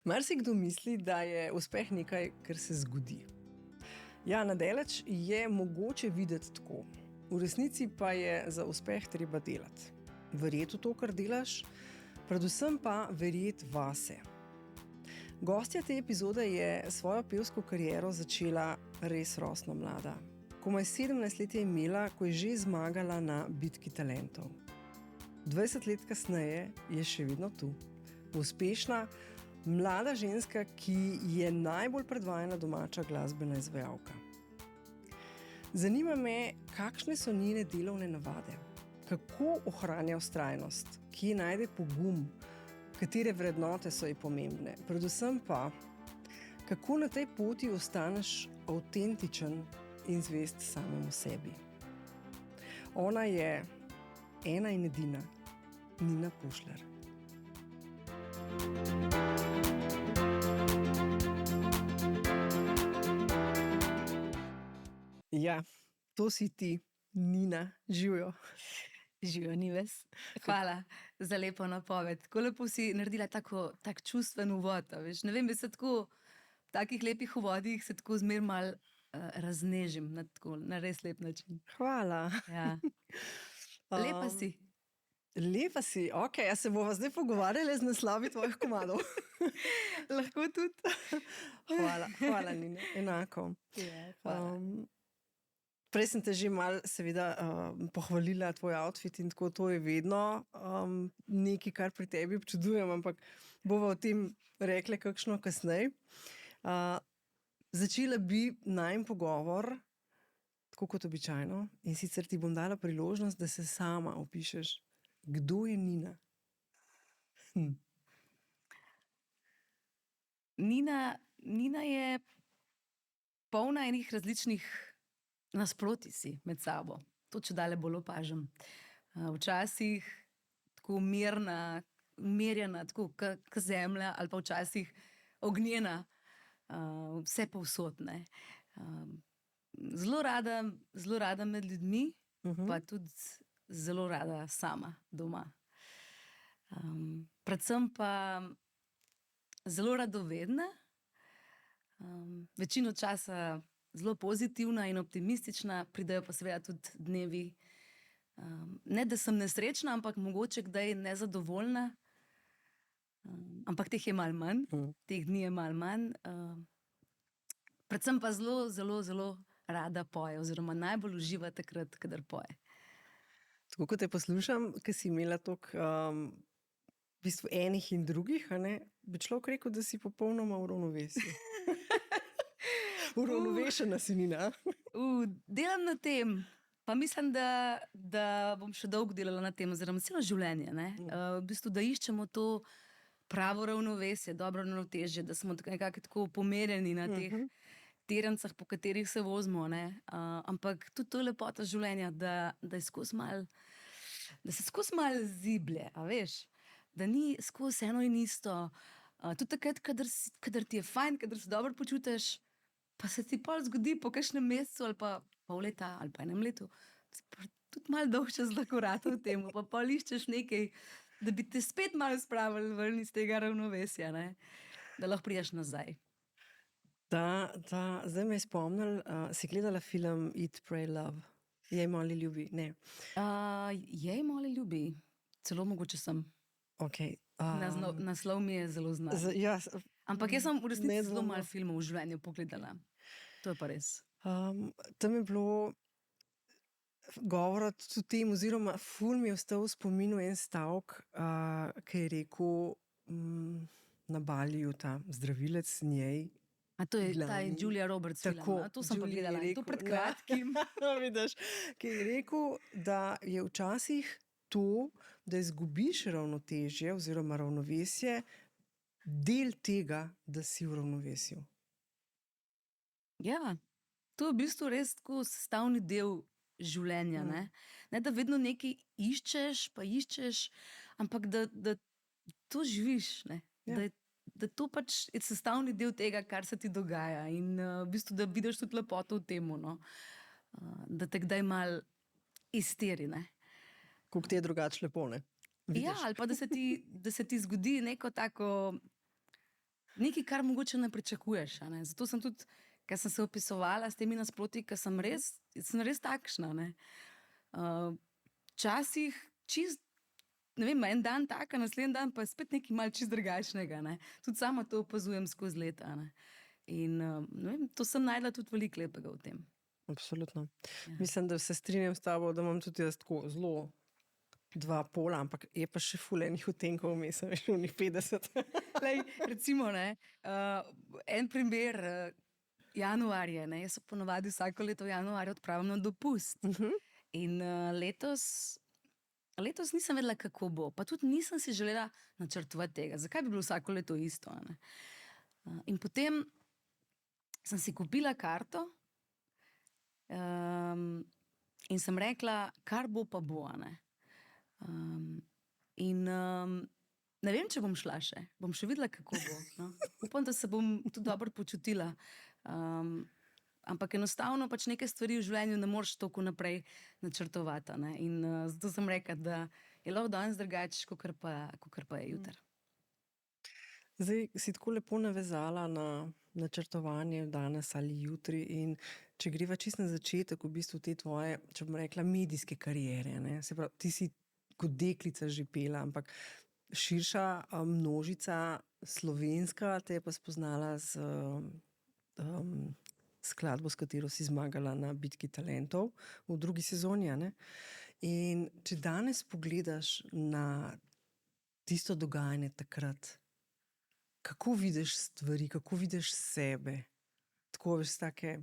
Marsikdo misli, da je uspeh nekaj, kar se zgodi. Ja, na daleč je mogoče videti tako. V resnici pa je za uspeh treba delati. Verjeti v to, kar delaš, predvsem pa verjeti vase. Gostja te epizode je svojo pevsko kariero začela res rosno mlada. Komaj 17 let je imela, ko je že zmagala na bitki talentov. 20 let kasneje je še vedno tu. Uspešna, mlada ženska, ki je najbolj predvajana domača glasbena izvajalka. Zanima me, kakšne so njene delovne navade, kako ohranja vztrajnost, kje najde pogum, katere vrednote so ji pomembne, predvsem pa, kako na tej poti ostaneš avtentičen in zvest samemu sebi. Ona je ena in edina, Nina Pušlar. Ja, to si ti, Nina, živijo. Živijo, Nives. Hvala za lepo napoved. Tako lepo si naredila tak čustven uvod. Veš. Ne vem, bi se tako v takih lepih uvodih se tako zmer mal raznežim na res lep način. Hvala. Ja. Lepa si. Lepa si, ok, a se bova zdaj pogovarjali z naslovi tvojih komadov. Lahko tudi. Hvala, Nina, enako. Ja, hvala. Prej sem te že malo seveda pohvalila tvoj outfit in tako, to je vedno nekaj, kar pri tebi občudujem, ampak bova o tem rekla kakšno kasneje. Začela bi najin pogovor, tako kot običajno, in sicer ti bom dala priložnost, da se sama opišeš. Kdo je Nina? Nina je polna enih različnih nasprotij si med sabo. To čedalje bolj opažam. Včasih tako mirna, umirjena, tako kot zemlja, ali pa včasih ognjena, vse povsod, ne. Zelo rada med ljudmi, pa tudi zelo rada sama doma. Predvsem pa zelo radovedna, večino časa zelo pozitivna in optimistična, pridejo pa seveda tudi dnevi, ne da sem nesrečna, ampak mogoče kdaj nezadovoljna, ampak teh je malo manj, teh dni je malo manj. Predvsem pa zelo rada poje, oziroma najbolj uživa takrat, kadar poje. Tako kot te poslušam, ki si imela toliko v bistvu enih in drugih, a ne, bi človek rekel, da si popolnoma v ravnovesju. Uravnovešena si, Nina. Delam na tem, pa mislim, da bom še dolgo delala na tem, oziroma celo življenje, ne. V bistvu, da iščemo to pravo ravnovesje, dobro ravnotežje, da smo nekako tako pomerjeni na teh terencah, po katerih se vozimo, ne. Ampak tudi to je lepota življenja, da je skozi malo, da se skozi malo ziblje, a veš, da ni skozi eno in isto. Tudi takrat, kadar ti je fajn, kadar se dobro počutiš, pa se ti pol zgodi po kakšnem mesecu ali pa pol leta ali pa enem letu, tudi malo dolgčas lahko rata v tem, pa pol iščeš nekaj, da bi te spet malo spravili ven iz tega ravnovesja, ne, da lahko prideš nazaj. Zdaj me je spomnil, si gledala film Eat, Pray, Love? Jej, moli, ljubi, ne. Jej, moli, ljubi. Celo mogoče sem. Okay. Naslov mi je zelo znan. Ampak jaz sem v resnici zelo malo filmov v življenju pogledala. To je pa res. Tam je bilo govora tudi o tem, oziroma ful mi je ostal v spominu en stavek, ki je rekel na Baliju ta zdravilec njej. A to je ta Julia Roberts film. To sem pa gledala. To pred kratkim. Vidiš, ki je rekel, da je včasih to, da izgubiš ravnotežje oziroma ravnovesje, del tega, da si v ravnovesju. Ja, to je v bistvu res tako sestavni del življenja, ne. Ne, da vedno nekaj iščeš, ampak da to živiš, ne. Ja. Da to pač je sestavni del tega, kar se ti dogaja, in v bistvu, da vidiš tudi lepoto v tem, no. Da te kdaj malo izteri, ne. Kako ti je drugače lepo, ne? Ja, ali pa da se ti zgodi neko tako nekaj, kar mogoče ne pričakuješ. A ne? Zato sem tudi, ker sem se opisovala s temi nasproti, ker sem res takšna. Ne? Včasih čist, ne vem, en dan taka, naslednji dan pa je spet nekaj mal čist drugačnega. Ne? Tudi sama to opazujem skozi leta. Ne? In ne vem, to sem najdla tudi veliko lepega v tem. Absolutno. Ja. Mislim, da se strinjam s tabo, da imam tudi jaz tako zelo dva pola, ampak je pa še ful enih odtenkov vmes, veš, unih 50. Lej, recimo, ne, en primer, januarja, ne, jaz se ponovadi vsako leto v januarju odpravim na dopust. In letos nisem vedela, kako bo, pa tudi nisem si želela načrtovati tega. Zakaj bi bilo vsako leto isto? A ne? In potem sem si kupila karto in sem rekla, kar bo pa bo. A ne? In ne vem, če bom šla še. Bom še videla, kako bo. No? Upam, da se bom tudi dobro počutila. Ampak enostavno pač neke stvari v življenju ne moreš toliko naprej načrtovati. Ne? In zato sem rekla, da je lahko danes drugače, kakor pa je jutri. Zdaj si tako lepo navezala na načrtovanje danes ali jutri in če greva čisto na začetek v bistvu te tvoje, če bom rekla, medijske kariere, ne? Se pravi, ti si kot deklica že pela, ampak širša množica slovenska te je pa spoznala z skladbo, s katero si zmagala na Bitki talentov v drugi sezoni. Ne? In če danes pogledaš na tisto dogajanje takrat, kako vidiš stvari, kako vidiš sebe, tako veš, take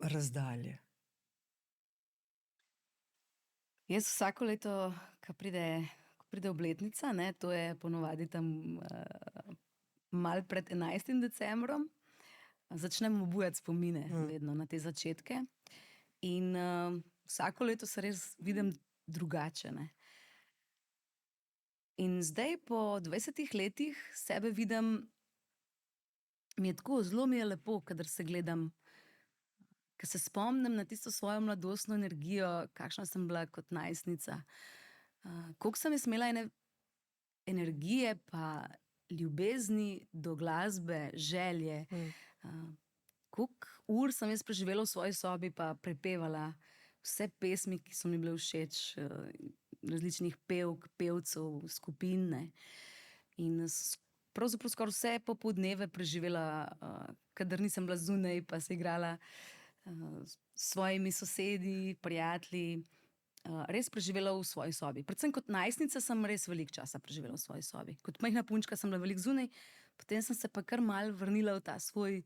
razdalje? Jaz vsako leto, ko pride obletnica, ne, to je ponovadi tam malo pred 11. decembrom, začnem obujati spomine vedno na te začetke. In vsako leto se res vidim drugače. Ne. In zdaj po 20 letih sebe vidim, mi je tako, zelo mi je lepo, kadar se gledam, ker se spomnim na tisto svojo mladostno energijo, kakšna sem bila kot najstnica. Koliko sem jaz imela ene energije pa ljubezni do glasbe, želje. Koliko ur sem jaz preživela v svoji sobi pa prepevala vse pesmi, ki so mi bile všeč, različnih pevk, pevcev, skupin. Ne. In pravzaprav skoraj vse popoldneve preživela, kadar nisem bila zunaj, pa se igrala s svojimi sosedi, prijatelji, res preživela v svoji sobi. Predvsem kot najstnica sem res veliko časa preživela v svoji sobi. Kot majhna punčka sem bila veliko zunaj, potem sem se pa kar malo vrnila v ta svoj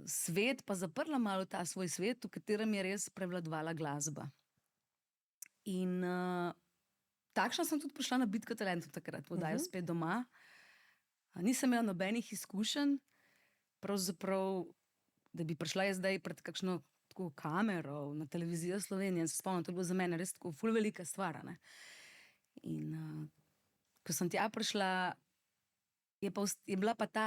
svet, pa zaprla malo v ta svoj svet, v katerem je res prevladovala glasba. In takšna sem tudi prišla na Bitko talentov takrat, v oddajo Spet doma. Nisem imela nobenih izkušenj, pravzaprav, da bi prišla jaz zdaj pred kakšno tako kamero na televizijo Slovenije. Se spomnim, to je bilo za mene res tako ful velika stvar. Ne. In ko sem tja prišla, je bila pa ta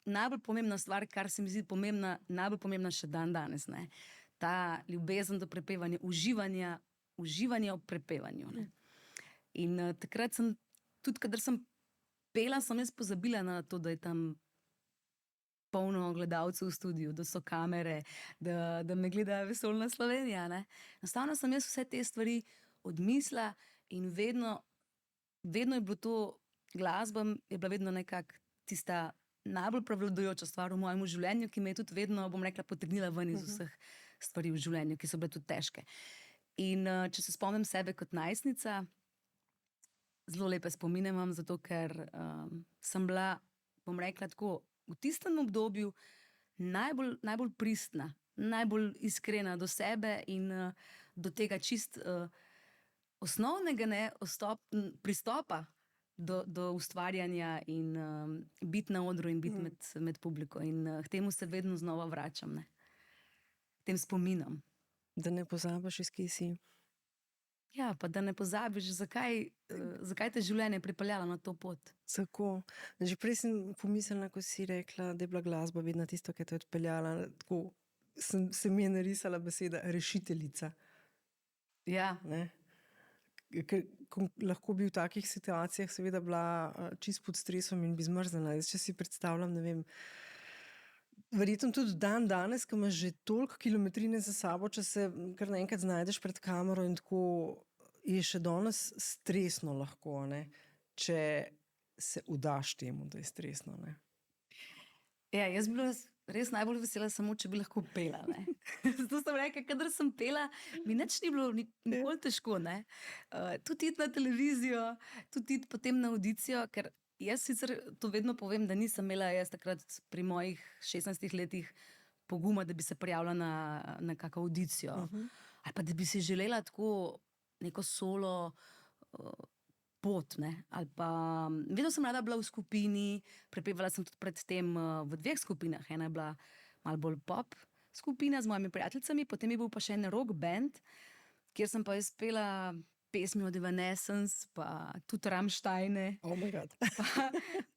najbolj pomembna stvar, kar se mi zdi pomembna, najbolj pomembna še danes. Ne. Ta ljubezen do prepevanja, uživanja v prepevanju. Ne. In takrat sem, tudi kadar sem pela, sem jaz pozabila na to, da je tam polno gledalcev v studiu, da so kamere, da me gleda vesoljna Slovenija. Ne. Enostavno sem jaz vse te stvari odmislila in vedno je bilo to, glasba je bila vedno nekako tista najbolj prevladujoča stvar v mojem življenju, ki me je tudi vedno, bom rekla, potegnila ven iz vseh stvari v življenju, ki so bile tudi težke. In če se spomnim sebe kot najstnica, zelo lepe spomine imam, zato ker sem bila, bom rekla tako, v tistem obdobju najbolj pristna, najbolj iskrena do sebe in do tega čist osnovnega pristopa do ustvarjanja in biti na odru in biti med publiko. In k temu se vedno znova vračam, ne. K tem spominom. Da ne pozabiš, iz kje si. Ja, pa da ne pozabiš, zakaj te življenje pripeljalo na to pot. Tako. Že prej sem pomislila, ko si rekla, da je bila glasba vedno tisto, ki te je odpeljala. Tako se mi je narisala beseda rešiteljica. Ja. Ne? ker lahko bi v takih situacijah seveda bila čist pod stresom in bi zmrznila. Jaz, če si predstavljam, ne vem, verjetno tudi dan danes, ko imaš že toliko kilometrine za sabo, če se kar naenkrat znajdeš pred kamero in tako je še danes stresno lahko, ne? Če se vdaš temu, da je stresno. Ne? Ja, jaz bi bila res najbolj vesela samo, če bi lahko pela. Ne? Zato sem rekla, kadar sem pela, mi nič ni bilo nikoli težko. Ne? Tudi iti na televizijo, tudi iti potem na audicijo, ker jaz sicer to vedno povem, da nisem imela jaz takrat pri mojih 16 letih poguma, da bi se prijavila na kakšno audicijo. Ali pa da bi si želela tako neko solo pot, ne? Ali pa vedno sem rada bila v skupini, prepevala sem tudi predtem v 2 skupinah. Ena je bila malo bolj pop skupina z mojimi prijateljicami, potem je bil pa še en rock band, kjer sem pa jaz pela pesmi od Evanescence, pa tudi Rammsteine, Oh my God.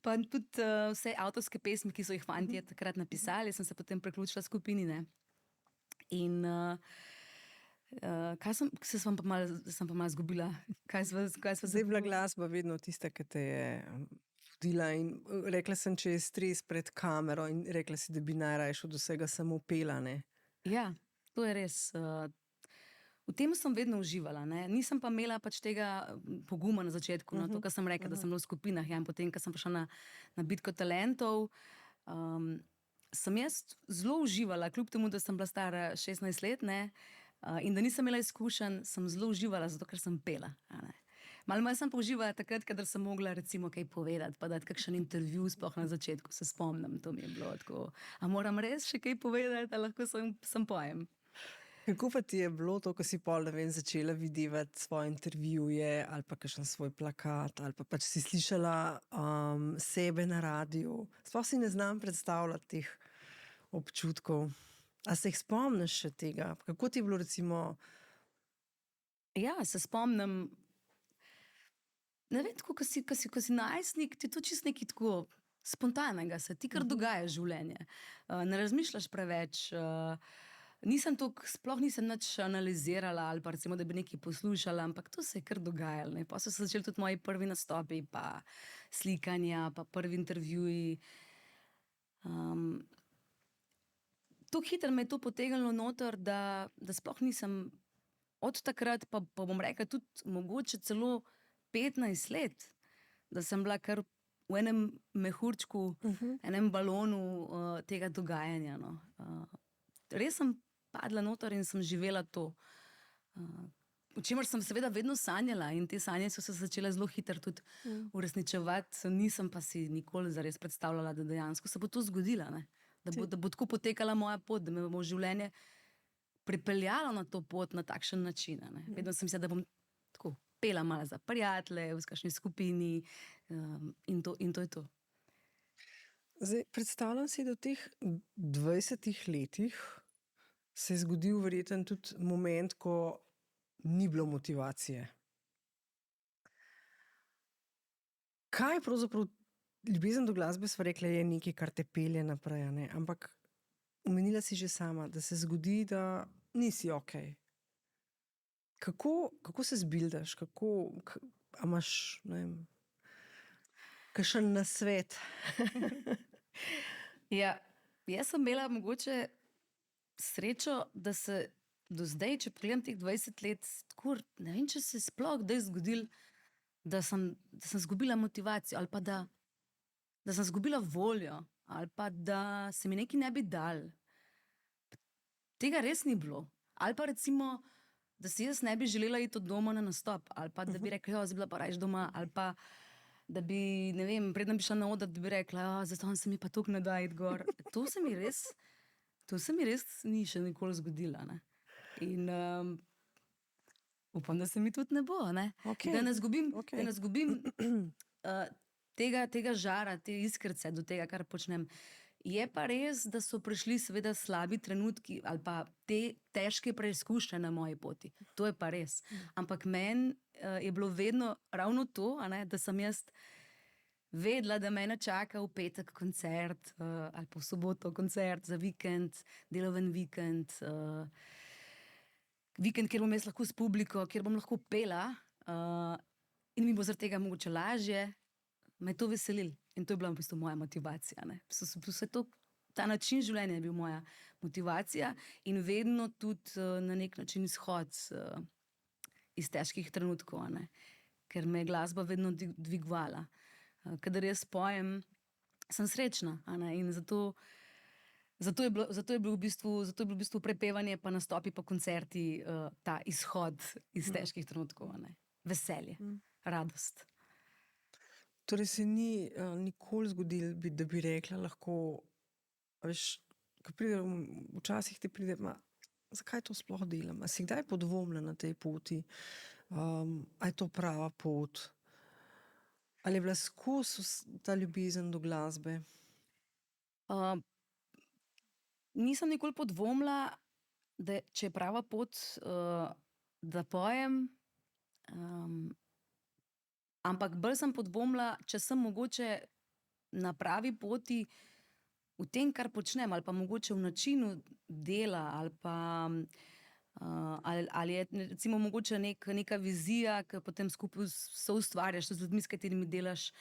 pa tudi vse avtorske pesmi, ki so jih fantje takrat napisali, sem se potem priključila skupini, ne. In kaj sem pa malo zgubila? Kaj sva Zdaj je bila glasba vedno tista, ki te je vodila in rekla sem, če je stres pred kamero in rekla si, da bi najraješ od vsega samo pela, ne? Ja, to je res. V tem sem vedno uživala, ne. Nisem pa imela pač tega poguma na začetku, no, to, kar sem rekla, da sem bila v skupinah, ja, in potem, ko sem prišla na Bitko talentov, sem jaz zelo uživala, kljub temu, da sem bila stara 16 let, ne, in da nisem imela izkušenj, sem zelo uživala, zato ker sem pela. Malo manj sem pa uživala takrat, kadar sem mogla recimo kaj povedati, pa dati kakšen intervju, sploh na začetku, se spomnim, to mi je bilo tako. A moram res še kaj povedati, a lahko sem pojem? Kako pa ti je bilo to, ko si pol, ne vem, začela videvati svoje intervjuje ali pa kakšen svoj plakat ali pa pač si slišala sebe na radiju? Sploh si ne znam predstavljati teh občutkov. A se jih spomniš še tega? Kako ti je bilo recimo? Ja, se spomnim. Ne vem, tako, ko si najstnik, ti je to čisto nekaj tako spontanega, se ti kar dogaja življenje. Ne razmišljaš preveč. Sploh nisem nič analizirala ali pa recimo, da bi nekaj poslušala, ampak to se je kar dogajalo. Ne. Pa so se začeli tudi moji prvi nastopi, pa slikanja, pa prvi intervjuji. Tako hitro me je to potegnilo noter, da sploh nisem od takrat, pa bom rekla tudi mogoče celo 15 let, da sem bila kar v enem mehurčku, enem balonu tega dogajanja. No. Res sem padla noter in sem živela to. O čemer sem seveda vedno sanjala in te sanje so se začele zelo hitro tudi uresničevati. Nisem pa si nikoli zares predstavljala, da dejansko se bo to zgodilo, ne. Da bo tako potekala moja pot, da me bo življenje pripeljalo na to pot na takšen način. Ne. Vedno sem mislila, da bom tako pela malo za prijatelje, v kakšni skupini in to je to. Zdaj, predstavljam si, da v teh 20 letih se je zgodil verjetno tudi moment, ko ni bilo motivacije. Kaj je pravzaprav ljubezen do glasbe, sva rekla, je nekaj, kar te pelje naprej, ne? Ampak omenila si že sama, da se zgodi, da nisi okej. Kako se zbildaš? A imaš, ne vem, kakšen nasvet? Ja, jaz sem imela mogoče srečo, da se do zdaj, če pogledam teh 20 let, tako, ne vem, če se je sploh kdaj zgodilo, da sem zgubila motivacijo ali pa da sem zgubila voljo ali pa da se mi nekaj ne bi dal. Tega res ni bilo. Ali pa recimo, da si jaz ne bi želela iti od doma na nastop, ali pa da bi rekla, zdaj bila pa rajš doma, ali pa da bi, ne vem, preden bi šla na oder, da bi rekla, zato se mi pa tukaj ne da iti gor. To se mi res ni še nikoli zgodilo, ne. In upam, da se mi tudi ne bo, ne. Da ne zgubim tega žara, te iskrice do tega, kar počnem. Je pa res, da so prišli seveda slabi trenutki ali pa te težke preizkušnje na moji poti. To je pa res. Ampak meni je bilo vedno ravno to, da sem jaz vedela, da mene čaka v petek koncert ali pa v soboto koncert za vikend, deloven vikend, kjer bom jaz lahko s publiko, kjer bom lahko pela. in mi bo zaradi tega mogoče lažje, me je to veselilo. In to je bila v bistvu moja motivacija. Ne. Ta način življenja je bil moja motivacija in vedno tudi na nek način izhod iz težkih trenutkov, ne. Ker me je glasba vedno dvigovala. Kadar jaz pojem, sem srečna, a ne, in zato je bilo v bistvu prepevanje, pa nastopi, pa koncerti, ta izhod iz težkih trenutkov, a ne. Veselje, radost. Torej se ni nikoli zgodilo, da bi rekla lahko, veš, ko pride, včasih ti pride, zakaj to sploh delam? A si kdaj podvomila na tej poti? A je to prava pot? Ali je bila skozi ta ljubezen do glasbe? Nisem nikoli podvomila, če je prava pot, da pojem, ampak bolj sem podvomila, če sem mogoče na pravi poti v tem, kar počnem, ali pa mogoče v načinu dela, ali pa ali je recimo mogoče neka vizija, ki potem skupaj soustvarjaš z ljudmi, s katerimi delaš,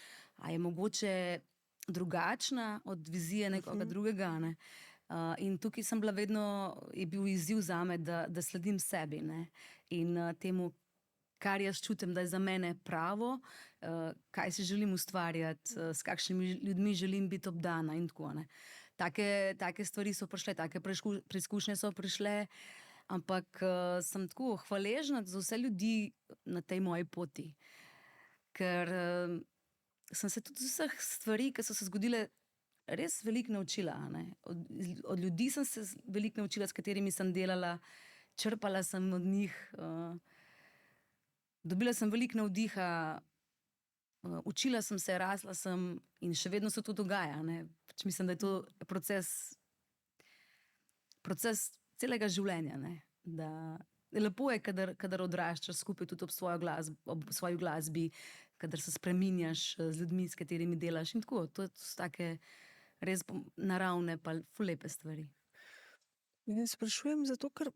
a je mogoče drugačna od vizije nekoga drugega, ne. In tukaj sem bila vedno, je bil izziv zame, da sledim sebi, ne. In temu, kar jaz čutim, da je za mene pravo, kaj si želim ustvarjati, s kakšnimi ljudmi želim biti obdana in tako, ne. Take stvari so prišle, take preizkušnje so prišle, ampak sem tako hvaležna za vse ljudi na tej moji poti. Ker sem se tudi vseh stvari, ki so se zgodile, res veliko naučila, a ne. Od ljudi sem se veliko naučila, s katerimi sem delala, črpala sem od njih, dobila sem veliko navdiha, učila sem se, rasla sem in še vedno se to dogaja, ne. Pač mislim, da je to proces celega življenja, ne. Lepo je, kadar odraščaš skupaj tudi ob svoji glasbi, kadar se spreminjaš z ljudmi, s katerimi delaš in tako. To so take res naravne pa ful lepe stvari. In sprašujem zato, ker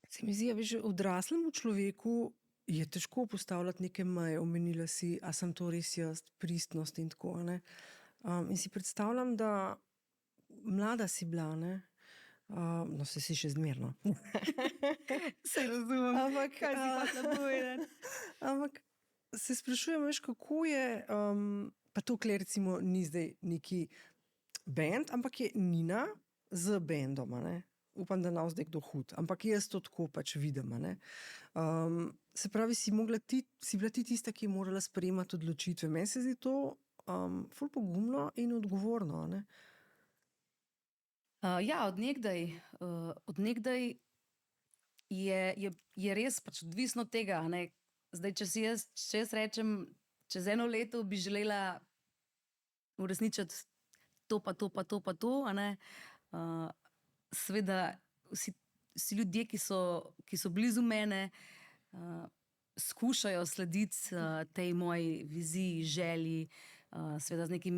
se mi zdi, že odraslemu človeku je težko postavljati neke meje. Omenila si, a sem to res jaz, pristnost in tako, ne. In si predstavljam, da mlada si bila, ne. No, se si še zmerno. Se razumem, Ampak, kaj si hotela povedati. ampak se sprašujem, veš, kako je, pa to, kler recimo ni zdaj neki bend, ampak je Nina z bendom, a ne. Upam, da nav zdaj kdo hud, ampak jaz to tako pač vidim, a ne. Se pravi, si bila ti tista, ki je morala sprejemati odločitve. Meni se zdi to ful pogumno in odgovorno, a ne. Ja, od nekdaj je res pač odvisno od tega, a ne. Zdaj, če jaz rečem, čez 1 leto bi želela uresničiti to pa to pa to pa to, a ne. Seveda vsi ljudje, ki so blizu mene, skušajo slediti tej moji viziji, želji, seveda z nekim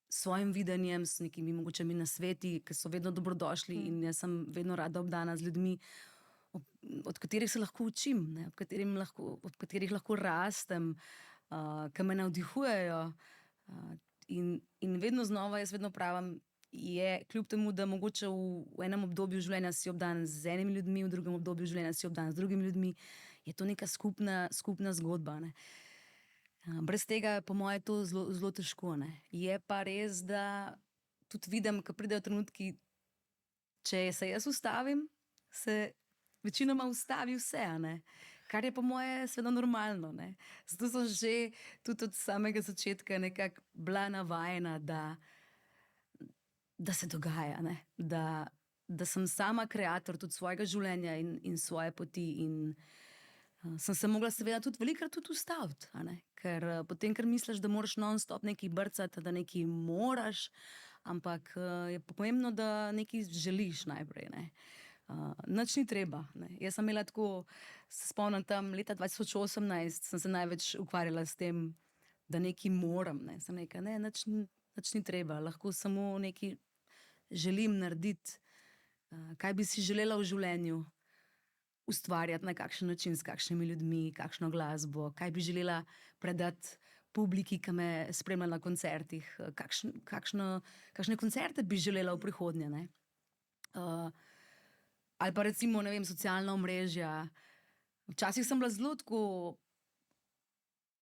svojim videnjem, s nekimi mogočemi nasveti, ki so vedno dobrodošli in jaz sem vedno rada obdana z ljudmi, od katerih se lahko učim, ne, od katerih lahko rastem, ki me navdihujejo. In vedno znova, jaz vedno pravim, je kljub temu, da mogoče v enem obdobju življenja si obdan z enimi ljudmi, v drugem obdobju življenja si obdan z drugimi ljudmi, je to neka skupna zgodba, ne. Brez tega je po moje to zelo težko, ne. Je pa res, da tudi vidim, ko pridejo trenutki, če se jaz ustavim, se večinoma ustavi vse, a ne. Kar je po moje seveda normalno, ne. Zato sem že tudi od samega začetka nekako bila navajena, da se dogaja, ne. Da sem sama kreator tudi svojega življenja in svoje poti in sem se mogla seveda tudi velikokrat tudi ustaviti, a ne. Ker potem, ker misliš, da moraš non-stop nekaj brcati, da nekaj moraš, ampak je pomembno, da nekaj želiš najprej, ne. Nič ni treba, ne. Jaz sem imela tako, se spomnim tam leta 2018 sem se največ ukvarjala s tem, da nekaj moram, ne. Sem rekla, ne, nič ni treba, lahko samo nekaj želim narediti, kaj bi si želela v življenju. ustvarjati na kakšen način, s kakšnimi ljudmi, kakšno glasbo, kaj bi želela predati publiki, ki me spremlja na koncertih, kakšne koncerte bi želela v prihodnje. Ne? Ali pa recimo, ne vem, socialna omrežja. Včasih sem bila zelo tako,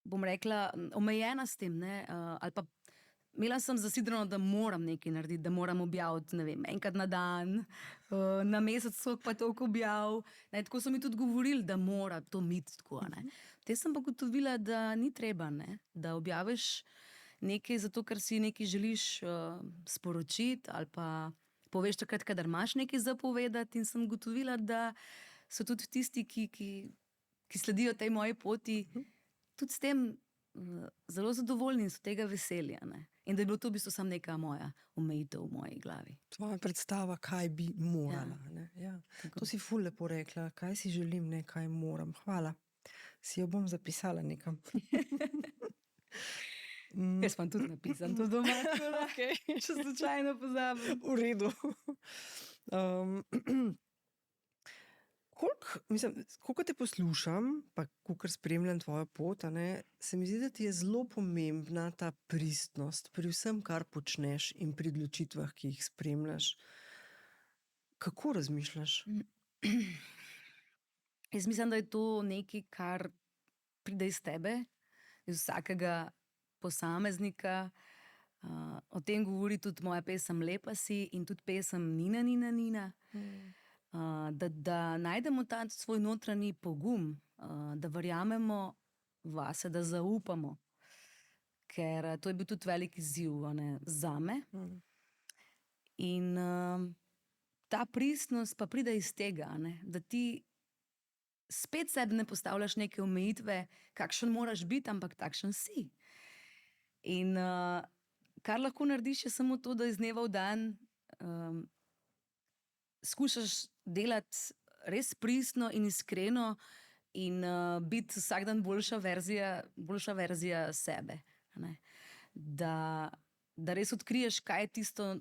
bom rekla, omejena s tem, ne? Ali pa imela sem zasidrano, da moram nekaj narediti, da moram objaviti, ne vem, enkrat na dan, na mesec pa toliko objav. Ne? Tako so mi tudi govorili, da mora to imeti tako. Te sem pa gotovila, da ni treba, ne? Da objaviš nekaj zato, ker si nekaj želiš sporočiti ali pa poveš takrat, kadar imaš nekaj za povedati, in sem gotovila, da so tudi tisti, ki sledijo tej moji poti, tudi s tem zelo zadovoljni in so tega veselja. Ne? In da je bilo to v bistvu samo neka moja omejitev v moji glavi. Tvoja predstava, kaj bi morala. Ne? Ja. To si ful lepo rekla, kaj si želim, ne kaj moram. Hvala. Si jo bom zapisala nekam. Jaz pa tudi napisam, to doma, okay. Če slučajno pozabim. V redu. Koliko te poslušam, pa kolikor spremljam tvojo pot, se mi zdi, da ti je zelo pomembna ta pristnost pri vsem, kar počneš, in pri odločitvah, ki jih spremljaš. Kako razmišljaš? Jaz mislim, da je to nekaj, kar pride iz tebe, iz vsakega posameznika. O tem govori tudi moja pesem Lepa si in tudi pesem Nina, Nina, Nina. Da najdemo ta svoj notranji pogum, da verjamemo vase, da zaupamo. Ker to je bil tudi velik izziv zame. In ta pristnost pa pride iz tega, da ti spet sebi ne postavljaš neke omejitve, kakšen moraš biti, ampak takšen si. In kar lahko narediš, je samo to, da iz dneva v dan skušaš delati res pristno in iskreno in biti vsak dan boljša verzija sebe. Da res odkriješ, kaj je tisto,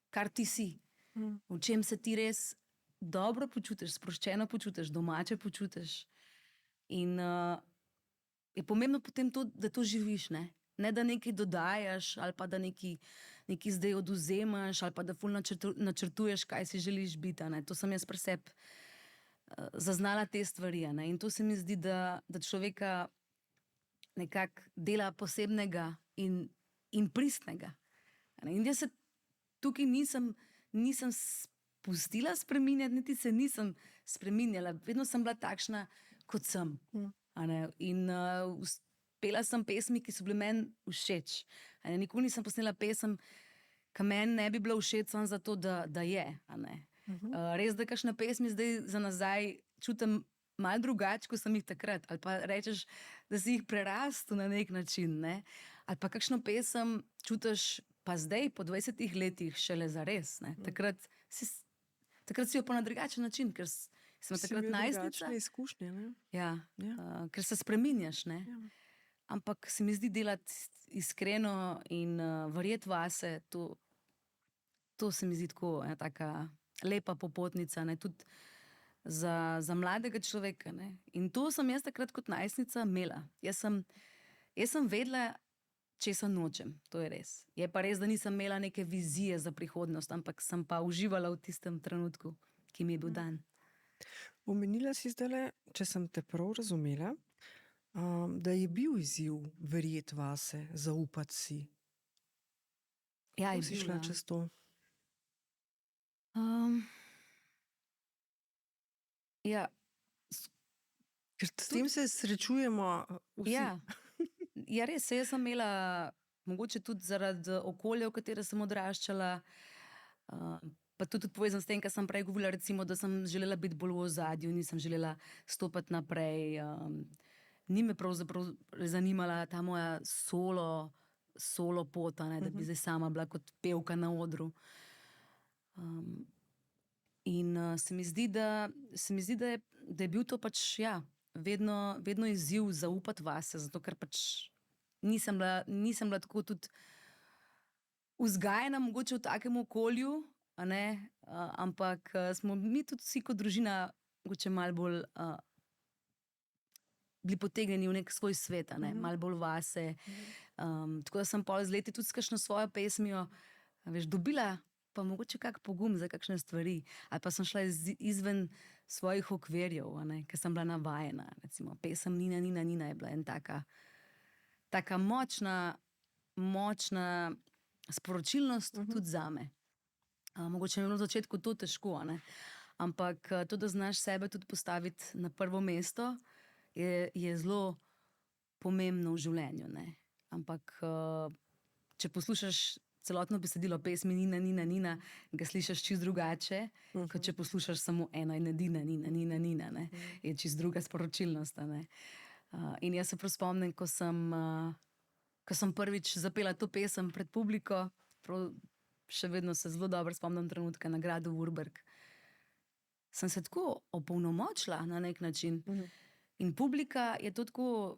kar ti si. V čem se ti res dobro počutiš, sproščeno počutiš, domače počutiš. In je pomembno potem to, da to živiš, ne da nekaj dodajaš ali pa da nekaj zdaj odvzemaš ali pa da ful načrtuješ, kaj si želiš biti. To sem jaz pri sebi zaznala te stvari. In to se mi zdi, da človeka nekako dela posebnega in pristnega. In jaz se tukaj nisem pustila spreminjati, niti se nisem spreminjala. Vedno sem bila takšna, kot sem. In pela sem pesmi, ki so bile meni všeč. Nikoli nisem posnela pesem, ki meni ne bi bila všeč samo zato, da je. Res, da kakšne pesmi zdaj za nazaj čutim malo drugače, kot sem jih takrat. Ali pa rečeš, da si jih prerastel na nek način. Ali pa kakšno pesem čutiš pa zdaj, po 20 letih, šele zares. Takrat si jo pa na drugačen način, ker sem takrat najstnica. Drugačne izkušnje. Ja, ker se spreminjaš. Ampak se mi zdi delati iskreno in verjeti vase, to se mi zdi tako taka lepa popotnica, tudi za mladega človeka. In to sem jaz takrat kot najstnica imela. Jaz sem vedela, česa nočem, to je res. Je pa res, da nisem imela neke vizije za prihodnost, ampak sem pa uživala v tistem trenutku, ki mi je bil dan. Omenila si zdajle, če sem te prav razumela, da je bil izziv verjeti vase, zaupati si. Ja, Kako si šla čez to? Ja. Ker s tem se srečujemo vsi. Ja, res, jaz sem imela, mogoče tudi zaradi okolja, v katerem sem odraščala, pa tudi povezan s tem, kar sem prej govorila, recimo, da sem želela biti bolj v ozadju, nisem želela stopati naprej. Ni me pravzaprav zanimala ta moja solo pot, da bi zdaj sama bila kot pevka na odru. In se mi zdi, da je bil to pač, vedno izziv zaupati vase, zato ker pač nisem bila tako tudi vzgajena mogoče v takem okolju, ampak smo mi tudi vsi kot družina mogoče malo bolj bili potegnjeni v nek svoj svet, a ne, malo bolj vase. Tako da sem pol z leti tudi s kakšno svojo pesmijo, veš, dobila pa mogoče kak pogum za kakšne stvari. Ali pa sem šla izven svojih okvirjev, a ne, ker sem bila navajena. Recimo, pesem Nina, Nina, Nina je bila en taka močna sporočilnost tudi zame. Mogoče mi je bilo v začetku to težko, a ne. Ampak to, da znaš sebe tudi postaviti na prvo mesto, je zelo pomembno v življenju, ne. Ampak če poslušaš celotno besedilo pesmi Nina, Nina, Nina, ga slišiš čisto drugače, kot če poslušaš samo eno in edina Nina, Nina, Nina, ne. Je čisto druga sporočilnost, a ne. In jaz se prav spomnim, ko sem prvič zapela to pesem pred publiko, prav še vedno se zelo dobro spomnim trenutka na gradu Urberg. Sem se tako opolnomočila na nek način. In publika je to tako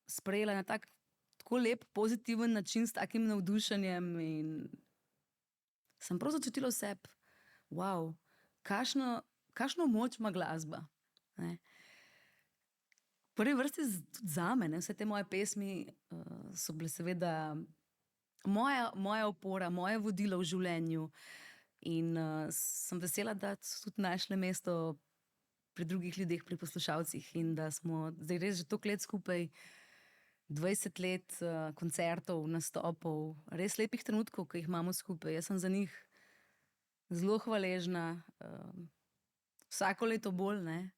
sprejela na tako lep, pozitiven način, s takim navdušenjem, in sem prav začutila v sebi, wow, kakšno moč ima glasba, ne. V prvi vrsti tudi zame, ne, vse te moje pesmi so bile seveda moja opora, moje vodilo v življenju, in sem vesela, da so tudi našle mesto pri drugih ljudeh, pri poslušalcih, in da smo zdaj res že toliko let skupaj, 20 let koncertov, nastopov, res lepih trenutkov, ki jih imamo skupaj. Jaz sem za njih zelo hvaležna, vsako leto bolj, ne.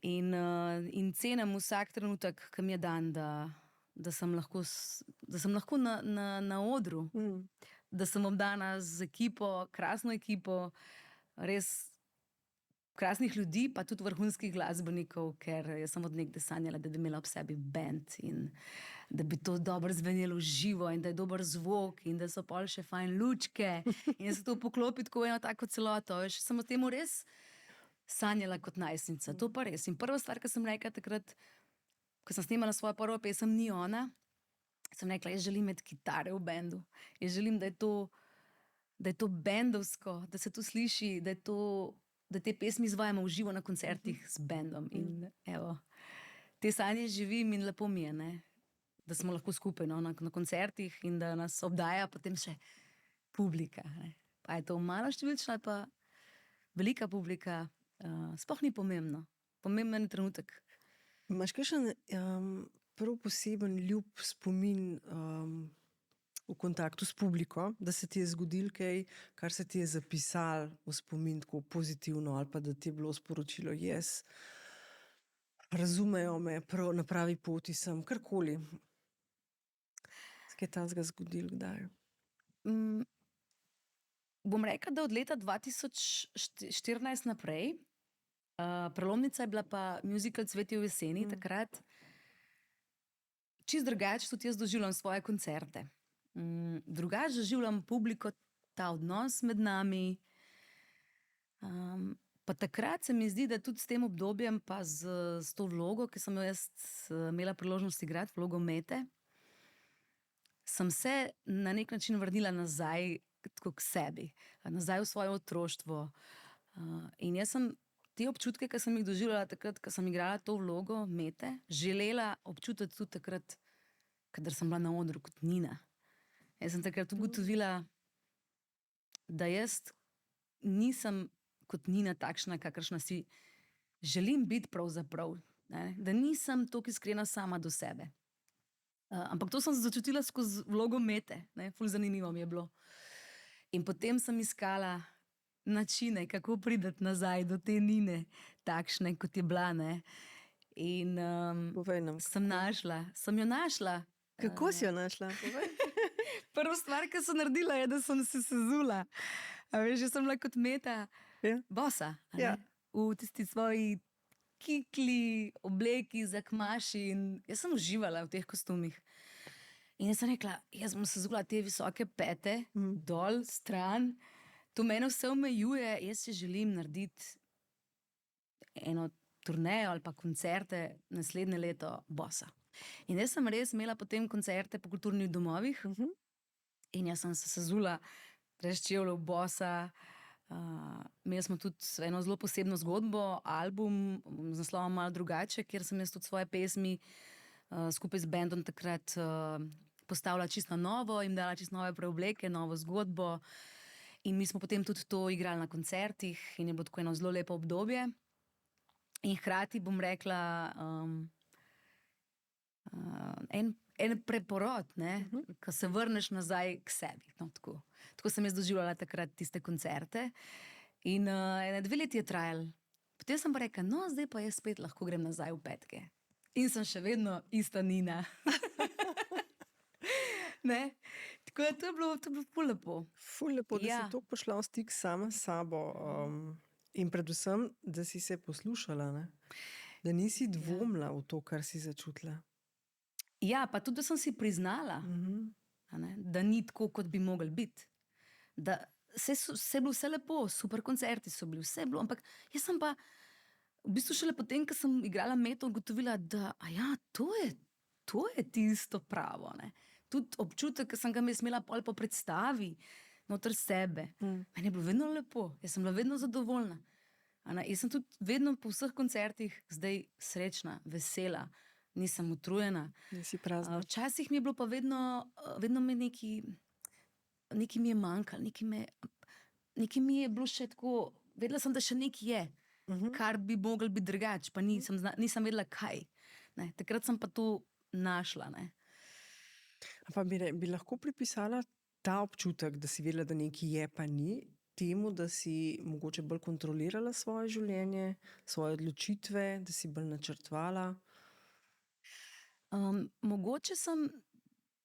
In cenim vsak trenutek, ki mi je dan, da sem lahko na odru, da sem obdana z ekipo, krasno ekipo, res krasnih ljudi, pa tudi vrhunskih glasbenikov, ker jaz sem od nekdaj sanjala, da bi imela ob sebi bend in da bi to dobro zvenelo v živo in da je dober zvok in da so pol še fajn lučke in se to poklopi tako v eno tako celoto. Veš, sem o tem res sanjala kot najstnica, to pa res. In prva stvar, ki sem rekla takrat, ko sem snemala svojo prvo pesem Ni ona, sem rekla, jaz želim imeti kitare v bendu. Jaz želim, da je to bendovsko, da se to sliši, da te pesmi izvajamo v živo na koncertih z bendom. In evo, te sanje živim in lepo mi je, ne, da smo lahko skupaj na koncertih in da nas obdaja potem še publika, ne. Pa je to malo številčna ali pa velika publika, sploh ni pomembno. Pomemben je trenutek. Imaš kakšen prav poseben ljub spomin v kontaktu s publiko, da se ti je zgodilo kaj, kar se ti je zapisalo v spomin tako pozitivno, ali pa da ti je bilo sporočilo, jaz, razumejo me, na pravi poti sem, karkoli. Kaj je tazga zgodilo, kdaj? Bom rekla, da od leta 2014 naprej, prelomnica je bila pa musical Cvetje v jeseni, takrat čisto drugače tudi jaz doživljam svoje koncerte. Drugače doživljam publiko, ta odnos med nami. Pa takrat se mi zdi, da tudi s tem obdobjem, pa s to vlogo, ki sem jo jaz imela priložnost igrati, vlogo Mete, sem se na nek način vrnila nazaj tako k sebi, nazaj v svoje otroštvo. In jaz sem te občutke, ki sem jih doživljala takrat, ko sem igrala to vlogo Mete, želela občutiti tudi takrat, kadar sem bila na odru kot Nina. Jaz sem takrat ugotovila, da jaz nisem kot Nina takšna, kakršna si želim biti pravzaprav, ne? Da nisem toliko iskrena sama do sebe. Ampak to sem začutila skozi vlogo Mete, ne? Ful zanimivo mi je bilo. In potem sem iskala načine, kako priti nazaj do te Nine, takšne, kot je bila, ne? In sem jo našla. Kako si jo našla? Prva stvar, ki sem naredila, je, da sem se sezula. A veš, jaz sem bila kot Meta bosa, v tisti svoji kikli, obleki, zakmaši, in jaz sem uživala v teh kostumih. In jaz sem rekla, jaz bom sezula te visoke pete, dol, stran, to mene vse omejuje, jaz si želim narediti eno turnejo ali pa koncerte naslednje leto bosa. In jaz sem res imela potem koncerte po kulturnih domovih in jaz sem se sezula brez čevljev bosa, Imeli smo tudi eno zelo posebno zgodbo, album z naslovom Malo drugače, kjer sem jaz tudi svoje pesmi skupaj z bendom takrat postavila čisto novo, jim dala čisto nove preobleke, novo zgodbo. In mi smo potem tudi to igrali na koncertih in je bilo tako eno zelo lepo obdobje. In hkrati bom rekla, en preporod, ko se vrneš nazaj k sebi. No, tako sem jaz doživljala takrat tiste koncerte. In 2 leti je trajalo. Potem sem pa rekla, no, zdaj pa jaz spet lahko grem nazaj v petke. In sem še vedno ista Nina. Tako da to je bilo ful lepo. Ful lepo, da si tako prišla v stik sama s sabo. In predvsem, da si se poslušala, ne? Da nisi dvomila v to, kar si začutila. Ja, pa tudi, da sem si priznala, da ni tako, kot bi mogli biti. Da vse je bilo vse lepo, super koncerti so bili, vse je bilo, ampak jaz sem pa v bistvu šele potem, ko sem igrala meto, ugotovila, da to je tisto pravo. Tudi občutek, ki sem ga imela pol po predstavi, noter sebe. Meni je bilo vedno lepo, jaz sem bila vedno zadovoljna. Jaz sem tudi vedno po vseh koncertih zdaj srečna, vesela, nisem utrujena. Nisi prazna. Včasih mi je bilo pa vedno me nekaj mi je manjkalo, nekaj mi je bilo še tako, vedela sem, da še nekaj je, kar bi moglo biti drugače, pa nisem vedela kaj. Takrat sem pa to našla. Pa bi lahko pripisala ta občutek, da si vedela, da nekaj je, pa ni, temu, da si mogoče bolj kontrolirala svoje življenje, svoje odločitve, da si bolj načrtovala? Mogoče sem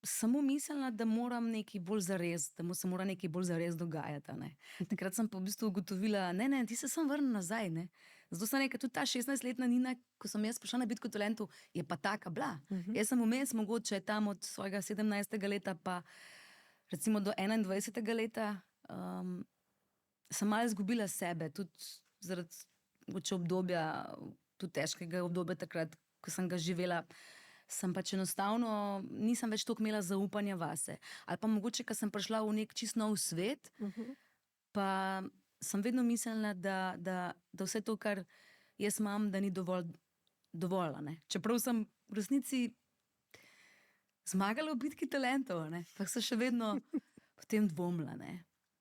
samo mislila, da moram nekaj bolj zares, da se mora nekaj bolj zares dogajati. Takrat sem pa v bistvu ugotovila, ne, ti se sem vrnil nazaj. Zato sem rekla, tudi ta 16-letna Nina, ko sem jaz prišla na Bitko talentov, je pa taka bila. Jaz sem vmes mogoče tam od svojega 17. leta pa recimo do 21. leta sem malo izgubila sebe, tudi zaradi obdobja, tudi težkega obdobja takrat, ko sem ga živela. Sem pač enostavno, nisem več toliko imela zaupanja vase. Ali pa mogoče, ko sem prišla v nek čist nov svet, pa sem vedno mislila, da vse to, kar jaz imam, da ni dovolj. Čeprav sem v resnici zmagala v Bitki talentov, pa sem še vedno potem dvomila.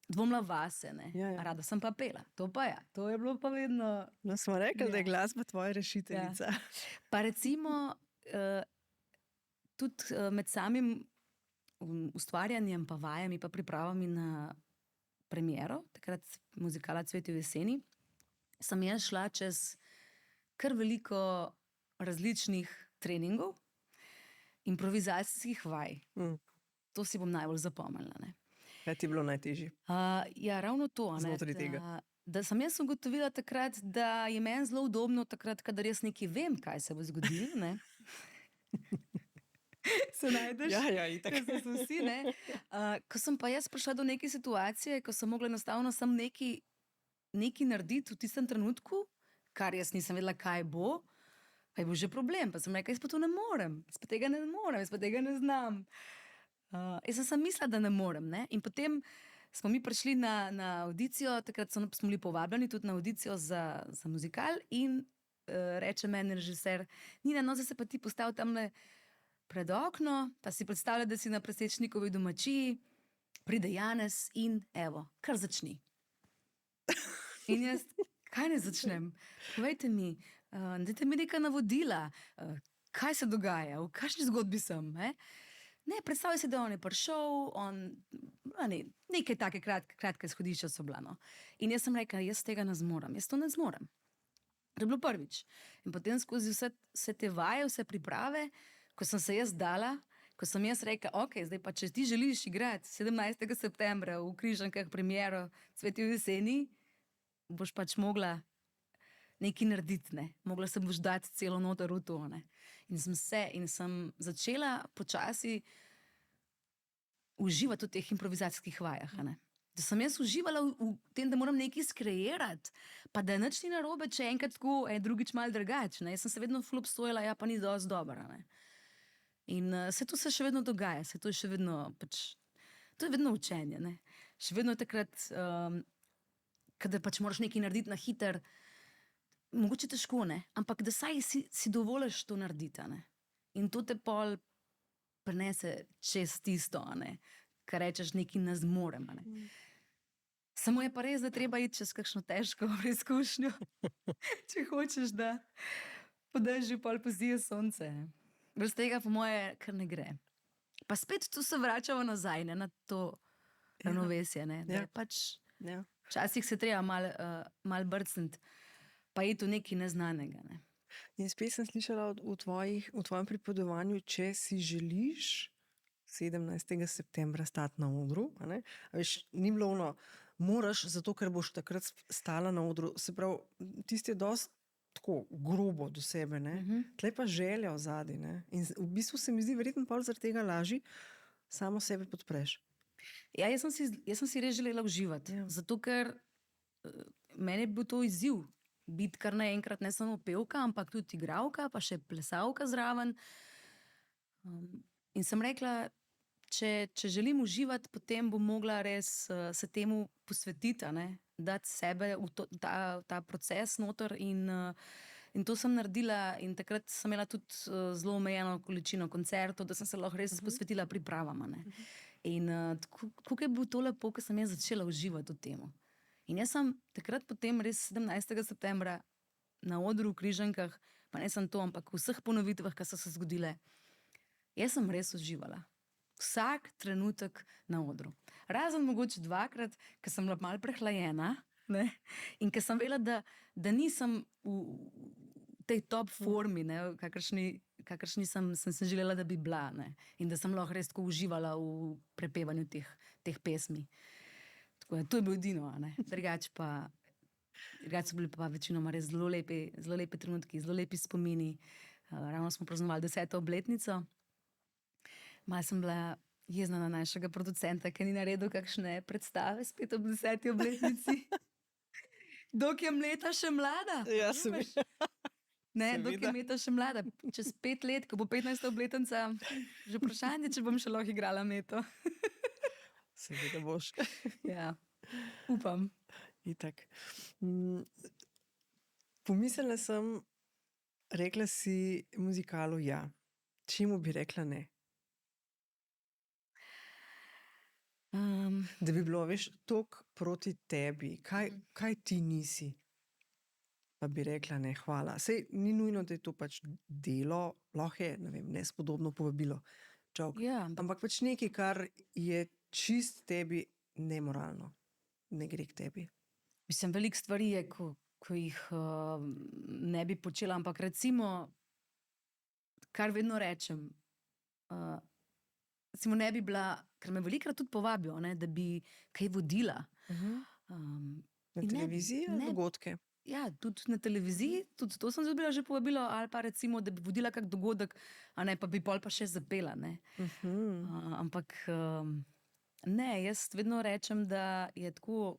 Dvomila vase. Rada sem pa pela. To pa ja, to je bilo pa vedno. No, smo rekli, da je glasba tvoja rešiteljica. Pa recimo tudi med samim ustvarjanjem, pa vajami, pa pripravami na premiero, takrat muzikala Cvetje v jeseni, sem jaz šla čez kar veliko različnih treningov, improvizacijskih vaj. To si bom najbolj zapomnila. Kaj ti je bilo najtežje? Ja, ravno to. Znotraj tega. Da sem jaz ugotovila takrat, da je meni zelo udobno takrat, kadar jaz nekaj vem, kaj se bo zgodilo. Se najdeš? Ja, itak. So vsi, ko sem pa jaz prišla do neke situacije, ko sem mogla enostavno sam nekaj narediti v tistem trenutku, kar jaz nisem vedela, kaj bo, pa je bil že problem. Pa sem rekla, jaz pa to ne morem, jaz pa tega ne morem, jaz pa tega ne znam. Jaz sem mislila, da ne morem. In potem smo mi prišli na audicijo, takrat smo bili povabljeni tudi na audicijo za muzikal in reče meni režiser, Nina, no, zdaj se pa ti postavi tamle pred okno, pa si predstavlja, da si na Presečnikovi domačiji, pride Janez in evo, kar začni. In jaz, kaj ne začnem? Povejte mi, dajte mi neka navodila, kaj se dogaja, v kakšni zgodbi sem, Ne, predstavljaj si, da on je prišel, nekaj take kratke izhodišča so bila. In jaz sem rekla, jaz tega ne zmorem, jaz to ne zmorem. To je bilo prvič. In potem skozi vse te vaje, vse priprave, ko sem se jaz dala, ko sem jaz rekla, ok, zdaj pa, če ti želiš igrati 17. septembra v Križankah premiero Cvetje v jeseni, boš pač mogla nekaj narediti, mogla se boš dati celo noter v to. In sem začela počasi uživati v teh improvizacijskih vajah. Da sem jaz uživala v tem, da moram nekaj skreirati, pa da nič ni narobe, če enkrat tako, drugič malo drugače. Jaz sem se vedno ful obsojala, ja, pa ni dosti dobra. In vse to se še vedno dogaja, to je še vedno to je vedno učenje. Še vedno takrat kadar pač moraš nekaj narediti na hiter, mogoče težko, ne? Ampak da saj si dovoliš to narediti, a ne? In to te pol prenese čez tisto, a ne? Kar rečeš, nekaj ne zmorem, a ne? Samo je pa res, da treba iti čez kakšno težko preizkušnjo, če hočeš, da po dežju pol pozije sonce. Brez tega po moje kar ne gre. Pa spet tu se vračamo nazaj, ne, na to ravnovesje, ne, da je pač včasih se treba mal brcniti, pa iti v nekaj neznanega, ne. In spet sem slišala v tvojem pripovedovanju, če si želiš 17. septembra stati na odru, a ne? A veš, ni bilo ono, moraš, zato ker boš takrat stala na odru. Se pravi, tisti je dosti tako grobo do sebe, ne? Tle pa želja ozadaj, ne? In v bistvu se mi zdi verjetno pol zaradi tega lažje samo sebe podpreš. Ja, jaz sem si res želela uživati, zato ker meni je bil to izziv, biti kar naenkrat ne samo pevka, ampak tudi igralka, pa še plesalka zraven. In sem rekla, če želim uživati, potem bom mogla res se temu posvetiti, a ne? Dati sebe v ta proces noter in to sem naredila in takrat sem imela tudi zelo omejeno količino koncertov, da sem se lahko res posvetila pripravam, a ne? In kako je bilo to lepo, ko sem jaz začela uživati v temu. In jaz sem takrat potem res 17. septembra na odru v Križankah, pa ne sem to, ampak v vseh ponovitvah, ki so se zgodile, jaz sem res uživala. Vsak trenutek na odru. Razen mogoče dvakrat, ker sem bila malo prehlajena, ne? In ker sem vedela, da nisem v tej top formi, ne? Kakršni sem želela, da bi bila, ne? In da sem lahko res tako uživala v prepevanju teh pesmi. Tako da, to je bil edino, a ne? Drugače so bili pa večinoma res zelo lepi trenutki, zelo lepi spomini. Ravno smo praznovali 10. obletnico. Malo sem bila jezna na našega producenta, ki ni naredil kakšne predstave spet ob 10. obletnici. Dok je Mleta še mlada. Ja, seveda. Ne, dok je Mleta še mlada. Čez 5 let, ko bo 15. obletnica, že vprašanje, če bom še lahko igrala Meto. Seveda boš. Ja, upam. Itak. Pomislila sem, rekla si muzikalu ja. Čemu bi rekla ne? Da bi bilo, veš, toliko proti tebi. Kaj ti nisi? Pa bi rekla ne, hvala. Sej ni nujno, da je to pač delo, lahko je, ne vem, nespodobno povabilo. Ja, ampak pač nekaj, kar je čist tebi nemoralno. Ne gre k tebi. Mislim, veliko stvari je, ko jih ne bi počela, ampak recimo, kar vedno rečem, recimo ne bi bila, ker me velikrat tudi povabijo, ne, da bi kaj vodila. Na televiziji ali dogodke? Ja, tudi na televiziji, tudi to sem dobila že povabilo, ali pa recimo, da bi vodila kak dogodek, a ne, pa bi pol pa še zapela, ne. Ampak ne, jaz vedno rečem, da je tako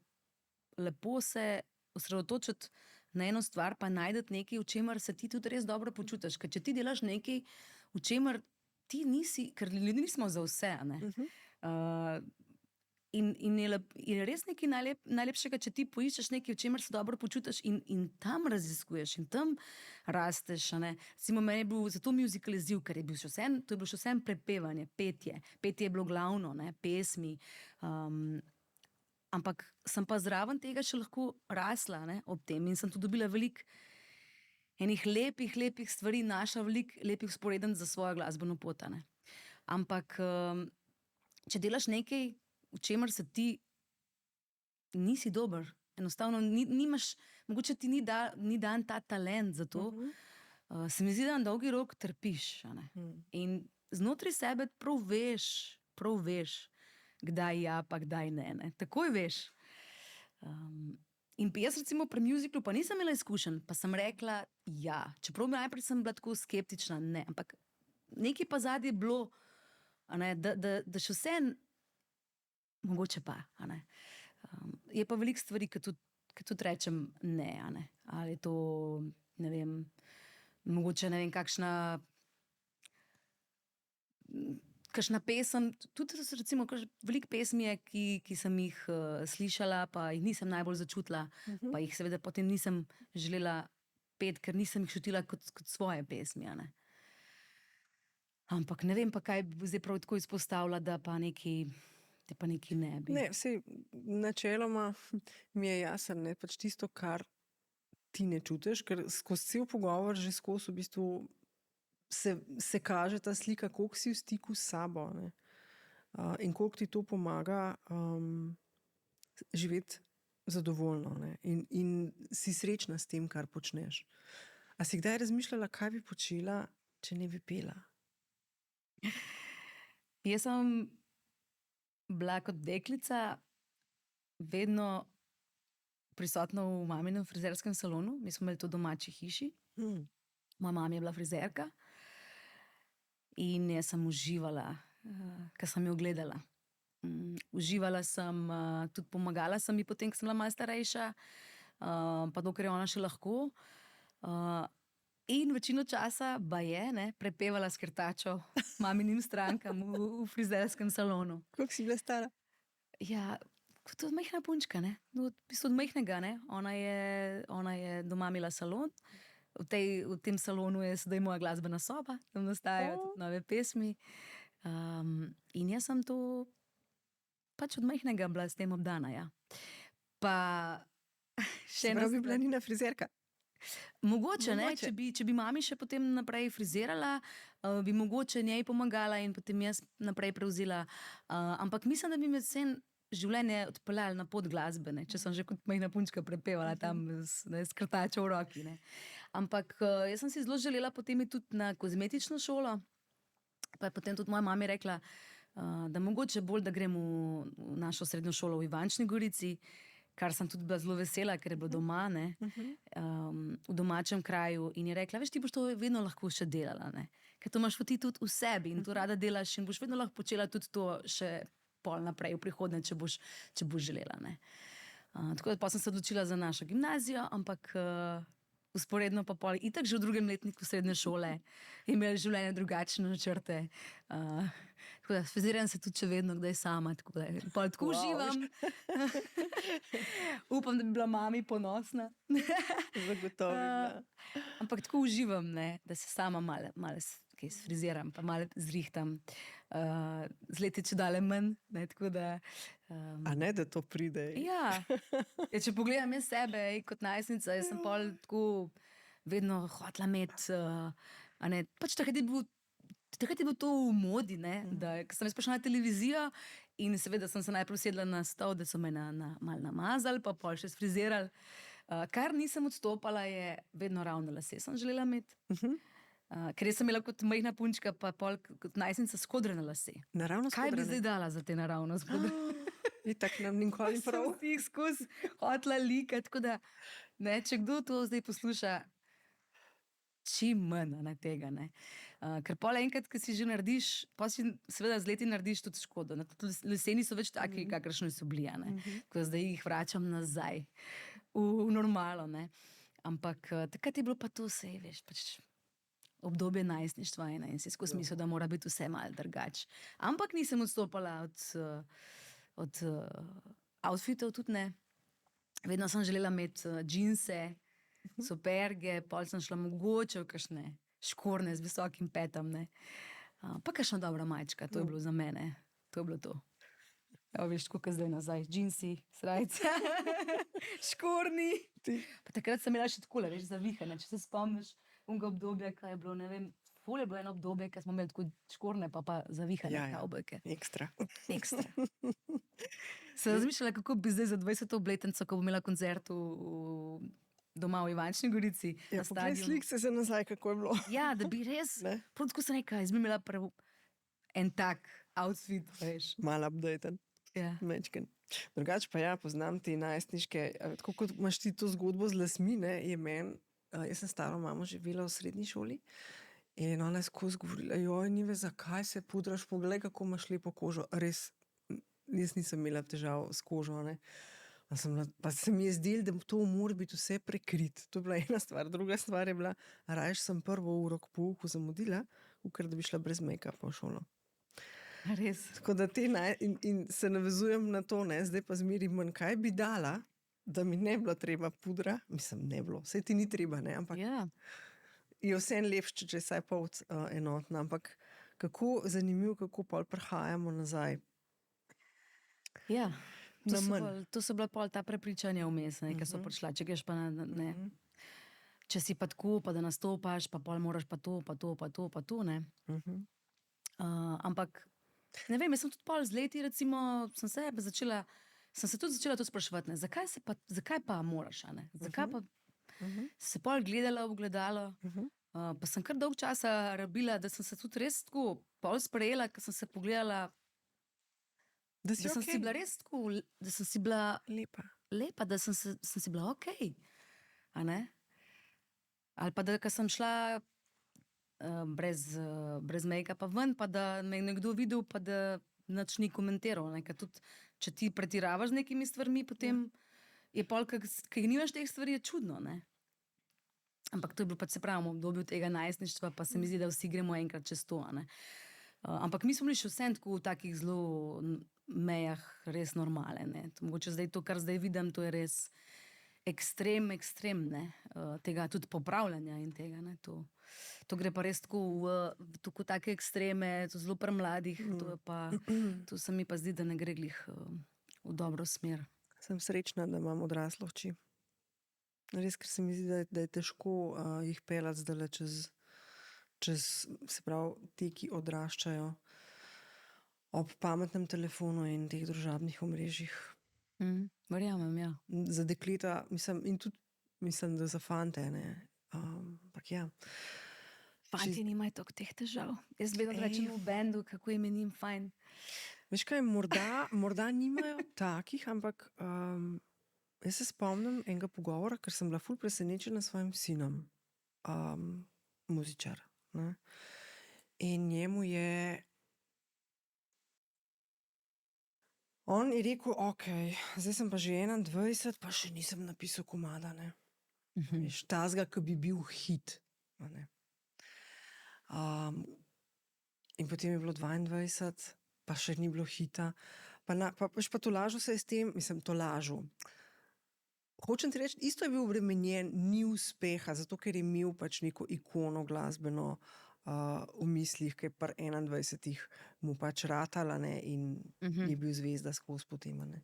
lepo se osredotočiti na eno stvar, pa najdeti nekaj, v čemer se ti tudi res dobro počutiš. Ker če ti delaš nekaj, v čemer ti nisi, ker ljudi nismo za vse, a ne. In je res nekaj najlepšega, če ti poiščeš nekaj, v čemer se dobro počutiš in tam raziskuješ in tam rasteš, a ne. Recimo, meni je bil zato musical izziv, ker je bil še vsem, to je bilo še vsem prepevanje, petje. Petje je bilo glavno, ne, pesmi. Ampak sem pa zraven tega še lahko rasla, ne, ob tem in sem tudi dobila veliko enih lepih stvari, našla veliko lepih vzporedenj za svojo glasbeno pot, a ne. Ampak če delaš nekaj, v čemer se ti nisi dober, enostavno nimaš, mogoče ti ni dan ta talent za to, se mi zdi, da na dolgi rok trpiš, a ne. In znotraj sebe prav veš, kdaj ja, pa kdaj ne, ne. Takoj veš. In jaz recimo pri musiclu pa nisem imela izkušenj, pa sem rekla ja. Čeprav najprej sem bila tako skeptična, ne, ampak nekaj pa zadnje je bilo, a ne, da še vse mogoče pa, a ne. Je pa veliko stvari, ki tudi rečem ne, a ne. Ali je to, ne vem, mogoče ne vem, kakšna kakšna pesem, tudi recimo veliko pesmi je, ki sem jih slišala, pa jih nisem najbolj začutila, pa jih seveda potem nisem želela peti, ker nisem jih čutila kot svoje pesmi. A ne. Ampak ne vem pa, kaj bi zdaj prav tako izpostavila, da pa nekaj ne bi. Ne, sej načeloma mi je jasno, ne, pač tisto, kar ti ne čutiš, ker skozi cel pogovor že skozi v bistvu se kaže ta slika, koliko si v stiku s sabo, ne. In koliko ti to pomaga živeti zadovoljno, ne. In si srečna s tem, kar počneš. A si kdaj razmišljala, kaj bi počela, če ne bi pela? Jaz sem bila kot deklica vedno prisotna v maminem frizerskem salonu. Mi smo imeli to v domači hiši. Moja mama je bila frizerka in jaz sem uživala, ko sem jo gledala. Uživala sem, tudi pomagala sem ji potem, ko sem bila malo starejša, pa dokler je ona še lahko. In večino časa baje, prepevala skrtačo maminim strankam v frizerskem salonu. Koliko si bila stara? Ja, kot od majhna punčka, ne. No, v bistvu od majhnega, ne. Ona je doma imela salon. V tem salonu je sedaj moja glasbena soba, tam nastajajo tudi nove pesmi. In jaz sem to pač od majhnega bila s tem obdana, ja. Pa še ena bi bila Nina frizerka? Mogoče, ne, če bi mami še potem naprej frizirala, bi mogoče njej pomagala in potem jaz naprej prevzela. Ampak mislim, da bi me vseeno življenje odpeljalo na pot glasbe, ne, če sem že kot majhna punčka prepevala tam s krtačo v roki, ne. Ampak jaz sem si zelo želela potem iti tudi na kozmetično šolo, pa je potem tudi moja mami rekla, da mogoče bolj, da grem v našo srednjo šolo v Ivančni Gorici, kar sem tudi bila zelo vesela, ker je bilo doma, ne, v domačem kraju, in je rekla, veš, ti boš to vedno lahko še delala, ne, ker to imaš ti tudi v sebi in to rada delaš in boš vedno lahko počela tudi to še pol naprej v prihodnje, če boš želela, ne. Tako da pa sem se odločila za našo gimnazijo, ampak vzporedno pa pol itak že v drugem letniku srednje šole imela življenje drugačne načrte. Tako da friziram se tudi še vedno kdaj sama, tako da pol tako uživam. Upam, da bi bila mami ponosna. Zagotovo bi bila. Ampak tako uživam, ne, da se sama malo kaj sfriziram, pa malo zrihtam. Z leti čedalje manj, ne, tako da... A ne, da to pride? Ja, če pogledam jaz sebe kot najstnica, jaz sem pol tako vedno hotela imeti, pač takrat je bilo to v modi, ne, da sem jaz prišla na televizijo in seveda sem se najprej usedla na stol, da so me malo namazali, pa pol še sfrizirali. Kar nisem odstopala je vedno ravne lase, sem želela imeti. Ker jaz sem imela kot majhna punčka, pa pol kot najstnica skodrane lase. Naravno skodrane? Kaj bi zdaj dala za te naravno skodrane? Itak nam nikoli prav. Sem si jih skozi hotela likati, tako da, ne, če kdo to zdaj posluša, čim manj tega, ne. Ker pol enkrat, ko si že narediš, pa si seveda z leti narediš tudi škodo. Lase niso več taki, kakršni so bili, ne. Tako da zdaj jih vračam nazaj v normalo, ne. Ampak takrat je bilo pa to vse, veš, pač obdobje najstništva in si skozi mislil, da mora biti vse malo drugače. Ampak nisem odstopala od outfitov tudi ne. Vedno sem želela imeti džinse, superge, pol sem šla mogoče v kakšne škorne z visokim petom, ne. Pa kakšna dobra majčka, to je bilo za mene. To je bilo to. Evo, veš, kako zdaj nazaj, džinsi, srajce, škorni. Pa takrat sem imela še takole, veš, zavihane, če se spomniš unega obdobja, kaj je bilo, ne vem, ful je bilo eno obdobje, kaj smo imeli tako škorne, pa zavihane kavbojke. Ekstra. Sem razmišljala, kako bi zdaj za 20. obletnico, ko bom imela koncert doma v Ivančni Gorici. Ja, poglej slik se nazaj, kako je bilo. Ja, da bi res, prav tako sem rekla, jaz bi imela prav en tak outfit, veš. Malo updaten. Ja. Mečken. Drugače pa ja, poznam te najstniške, tako kot imaš ti to zgodbo z lasmi, ne, je meni, jaz sem staro mamo živela v srednji šoli in ona je skozi govorila, joj, Nive, zakaj se pudraš, poglej, kako imaš lepo kožo. Res, jaz nisem imela težav s kožo, ne. Pa se mi je zdelo, da to mora biti vse prekrit. To je bila ena stvar. Druga stvar je bila, rajš sem prvo uro k pouku zamudila, ker da bi šla brez make-upa v šolo. Res. Tako da in se navezujem na to, ne, zdaj pa zmeri manj, kaj bi dala, da mi ne bilo treba pudra, mislim, ne bilo, vse ti ni treba, ne, ampak Ja. je vse lepše, če je vsaj pol enotna, ampak kako zanimivo, kako pol prehajamo nazaj. Ja. Na manj. To so bila pol ta prepričanja vmes, ki so prišla. Če greš pa ne. Če si pa tako, pa da nastopaš, pa pol moraš pa to, pa to, pa to, pa to, ne. Ampak, ne vem, jaz sem tudi pol z leti, recimo, sem se tudi začela to spraševati, ne. Zakaj pa moraš, a ne? Zakaj pa se pol gledala v ogledalo, pa sem kar dolgo časa rabila, da sem se tudi res tako pol sprejela, ker sem se pogledala, Da da sem si bila res tako, da sem si bila lepa, da sem si bila okej, a ne? Ali pa da, ko sem šla brez make-upa ven, pa da me je nekdo videl, pa da nič ni komentiral, ne? Ker tudi, če ti pretiravaš z nekimi stvarmi, potem je pol, ko nimaš teh stvari, je čudno, ne? Ampak to je bilo pač, se pravi, v obdobju tega najstništva, pa se mi zdi, da vsi gremo enkrat čez to, a ne? Ampak mi smo bili še vsem tako v takih zelo mejah res normale, ne? Mogoče zdaj to, kar zdaj vidim, to je res ekstrem, ne? Tega tudi popravljanja in tega, ne? To gre pa res tako v take ekstreme, to zelo pri mladih, to se mi pa zdi, da ne gre glih v dobro smer. Sem srečna, da imam odraslo hči. Res, ker se mi zdi, da je težko jih peljati zdajle čez, se pravi, ti, ki odraščajo ob pametnem telefonu in teh družabnih omrežjih. Verjamem, ja. Za dekleta, mislim, in tudi mislim, da za fante, ne. Ampak ja. Fantje nimajo toliko teh težav. Jaz vedno rečem v bendu, kako jim je njim fajn. Veš kaj, morda nimajo takih, ampak jaz se spomnim enega pogovora, ker sem bila ful presenečena s svojim sinom, muzičar, ne. In njemu je on je rekel, okej, zdaj sem pa že 21, pa še nisem napisal komada, ne. Veš, tazga, ki bi bil hit, a ne. In potem je bilo 22, pa še ni bilo hita, pa tolažil se je s tem, mislim, tolažil. Hočem ti reči, isto je bil obremenjen, ni uspeha, zato ker je imel pač neko ikono glasbeno v mislih, ki je pri 21 mu pač ratala, ne, in je bil zvezda skozi potem, ne.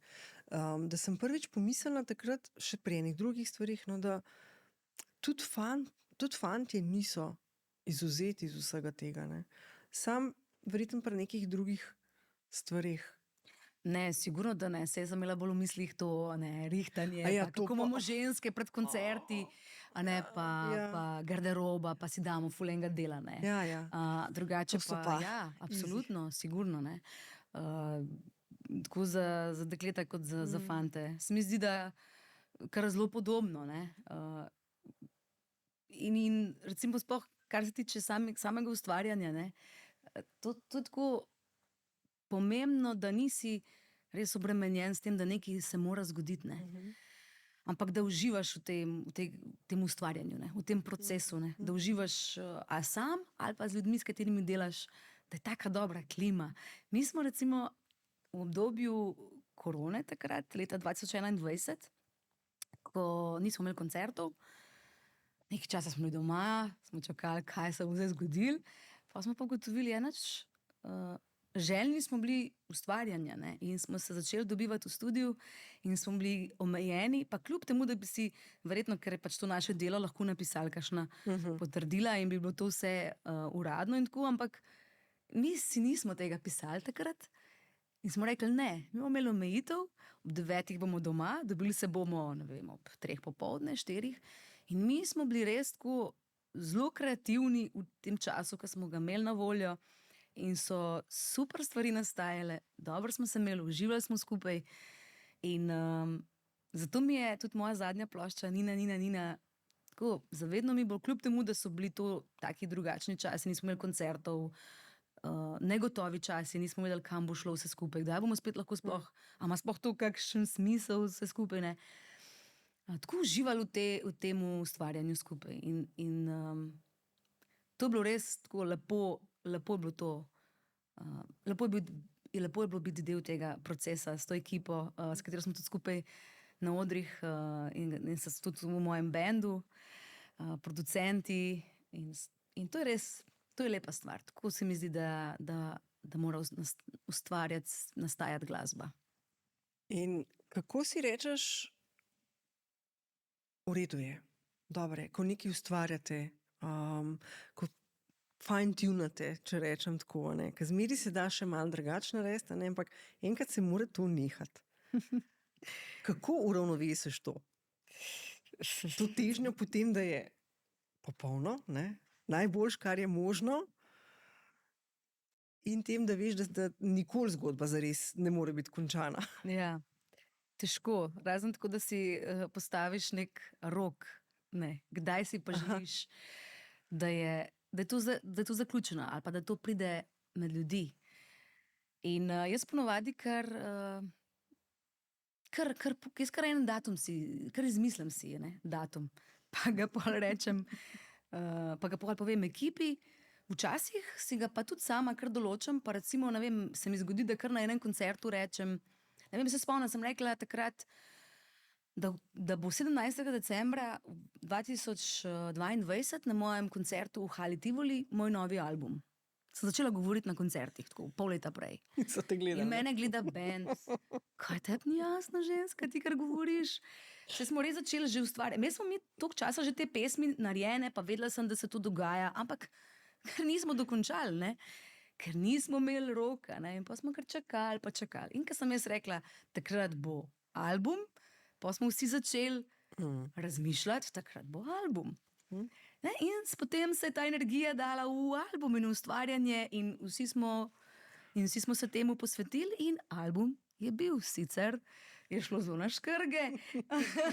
Da sem prvič pomislila takrat še pri enih drugih stvarih, no, da tudi fantje niso izvzeti iz vsega tega, ne. Sam verjetno pri nekih drugih stvarih. Ne, sigurno, da ne. Saj sem imela bolj v mislih to, ne, rihtanje, Ja, kako imamo ženske pred koncerti, a ne, pa garderoba, pa si damo ful enega dela, ne. Ja. Drugače To so pa, pa ja, absolutno, sigurno, ne. Tako za dekleta kot za fante. Se mi zdi, da kar zelo podobno, ne. In recimo sploh, kar se tiče samega ustvarjanja, ne, to je tako pomembno, da nisi res obremenjen s tem, da nekaj se mora zgoditi, ne. Ampak da uživaš v tem ustvarjanju, ne, v tem procesu, ne. Da uživaš ali sam ali pa z ljudmi, s katerimi delaš, da je taka dobra klima. Mi smo recimo v obdobju korone takrat, leta 2021, ko nismo imeli koncertov, nekaj časa smo bili doma, smo čakali, kaj se bo zdaj zgodilo, pa smo pa ugotovili, nič, željni smo bili ustvarjanja, ne, in smo se začeli dobivati v studiu in smo bili omejeni, pa kljub temu, da bi si verjetno, ker je pač to naše delo, lahko napisali kakšna potrdila in bi bilo to vse uradno in tako, ampak mi si nismo tega pisali takrat in smo rekli, ne, mi bomo imeli omejitev, ob 9 bomo doma, dobili se bomo, ne vem, ob 3 popoldne, 4, in mi smo bili res tako zelo kreativni v tem času, ko smo ga imeli na voljo, in so super stvari nastajale, dobro smo se imeli, uživali smo skupaj in zato mi je tudi moja zadnja plošča Nina, tako zavedno mi bo, kljub temu, da so bili to taki drugačni časi, nismo imeli koncertov, negotovi časi, nismo vedeli, kam bo šlo vse skupaj, kdaj bomo spet lahko sploh, a ima sploh to kakšen smisel vse skupaj, ne. Tako uživali v tem ustvarjanju skupaj in to je bilo res tako lepo je bilo to Lepo je bilo biti del tega procesa s to ekipo, s katero smo tudi skupaj na odrih in so tudi v mojem bendu, producenti in to je res, to je lepa stvar. Tako se mi zdi, da mora nastajati glasba. In kako si rečeš, v redu je, dobro je, ko nekaj ustvarjate, ko fine-tunate, če rečem tako, ne, ker zmeri se da še malo drugače narediti, ampak enkrat se mora to nehati. Kako uravnovesiš to? To težnjo potem, da je popolno, ne, najboljš, kar je možno, in tem, da veš, da nikoli zgodba zares ne more biti končana. Ja, težko. Razen tako, da si postaviš nek rok, ne, kdaj si pa želiš, da je to zaključeno ali pa da to pride med ljudi. In jaz ponovadi kar en datum kar izmislim si, ne, datum, pa ga pol rečem, pa ga pol povem ekipi. Včasih si ga pa tudi sama kar določam, pa recimo, ne vem, se mi zgodi, da kar na enem koncertu rečem, ne vem, se spomnim, sem rekla takrat, da bo 17. decembra 2022 na mojem koncertu v Hali Tivoli moj novi album. Sem začela govoriti na koncertih, tako pol leta prej. So te gledali. In mene gleda band. Kaj tebi ni jasno, ženska, ti kar govoriš? Se smo res začeli že ustvarjati. Mi smo toliko časa že te pesmi narejene, pa vedela sem, da se to dogaja, ampak ker nismo dokončali, ne? Ker nismo imeli roka, ne? In pa smo kar čakali, pa čakali. In ko sem jaz rekla, takrat bo album, pa smo vsi začeli razmišljati, takrat bo album. Ne? In potem se je ta energija dala v album in v ustvarjanje in vsi smo se temu posvetili in album je bil. Sicer je šlo zelo na škrge,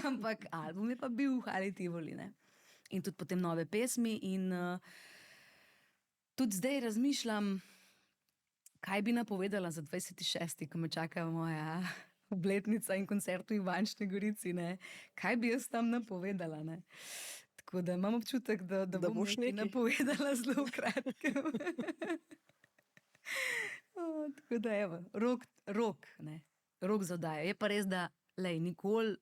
ampak album je pa bil v Hali Tivoli, ne? In tudi potem nove pesmi in tudi zdaj razmišljam, kaj bi napovedala za 26. ko me čaka moja obletnica in koncert v Ivančni Gorici, ne? Kaj bi jaz tam napovedala, ne? Tako da imam občutek, da boš nekaj napovedala zelo kratkem. Tako da evo, rok za oddajo. Je pa res, da nikoli,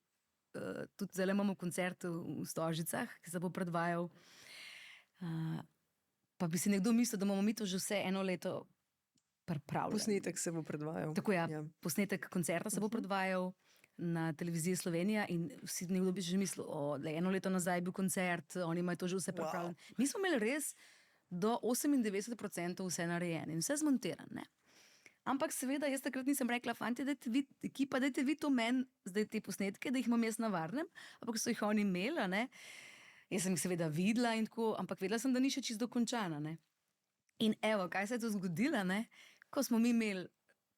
tudi zdaj imamo koncert v Stožicah, ki se bo predvajal, pa bi si nekdo mislil, da bomo mi to že vse eno leto pripravljali. Posnetek se bo predvajal. Tako ja, posnetek koncerta se bo predvajal na televiziji Slovenija in vsi nekdo bi že mislil, da eno leto nazaj je bil koncert, oni imajo to že vse pripravljeno. Mi smo imeli res do 98% vse narejeno in vse zmontirano, ne. Ampak seveda jaz takrat nisem rekla, fantje, dajte vi, ekipa, dajte vi to meni, zdaj te posnetke, da jih imam jaz na varnem, ampak so jih oni imeli, ne. Jaz sem jih seveda videla in tako, ampak vedela sem, da ni še čisto dokončana, ne. In evo, kaj se je to zgodilo, ne, ko smo mi imeli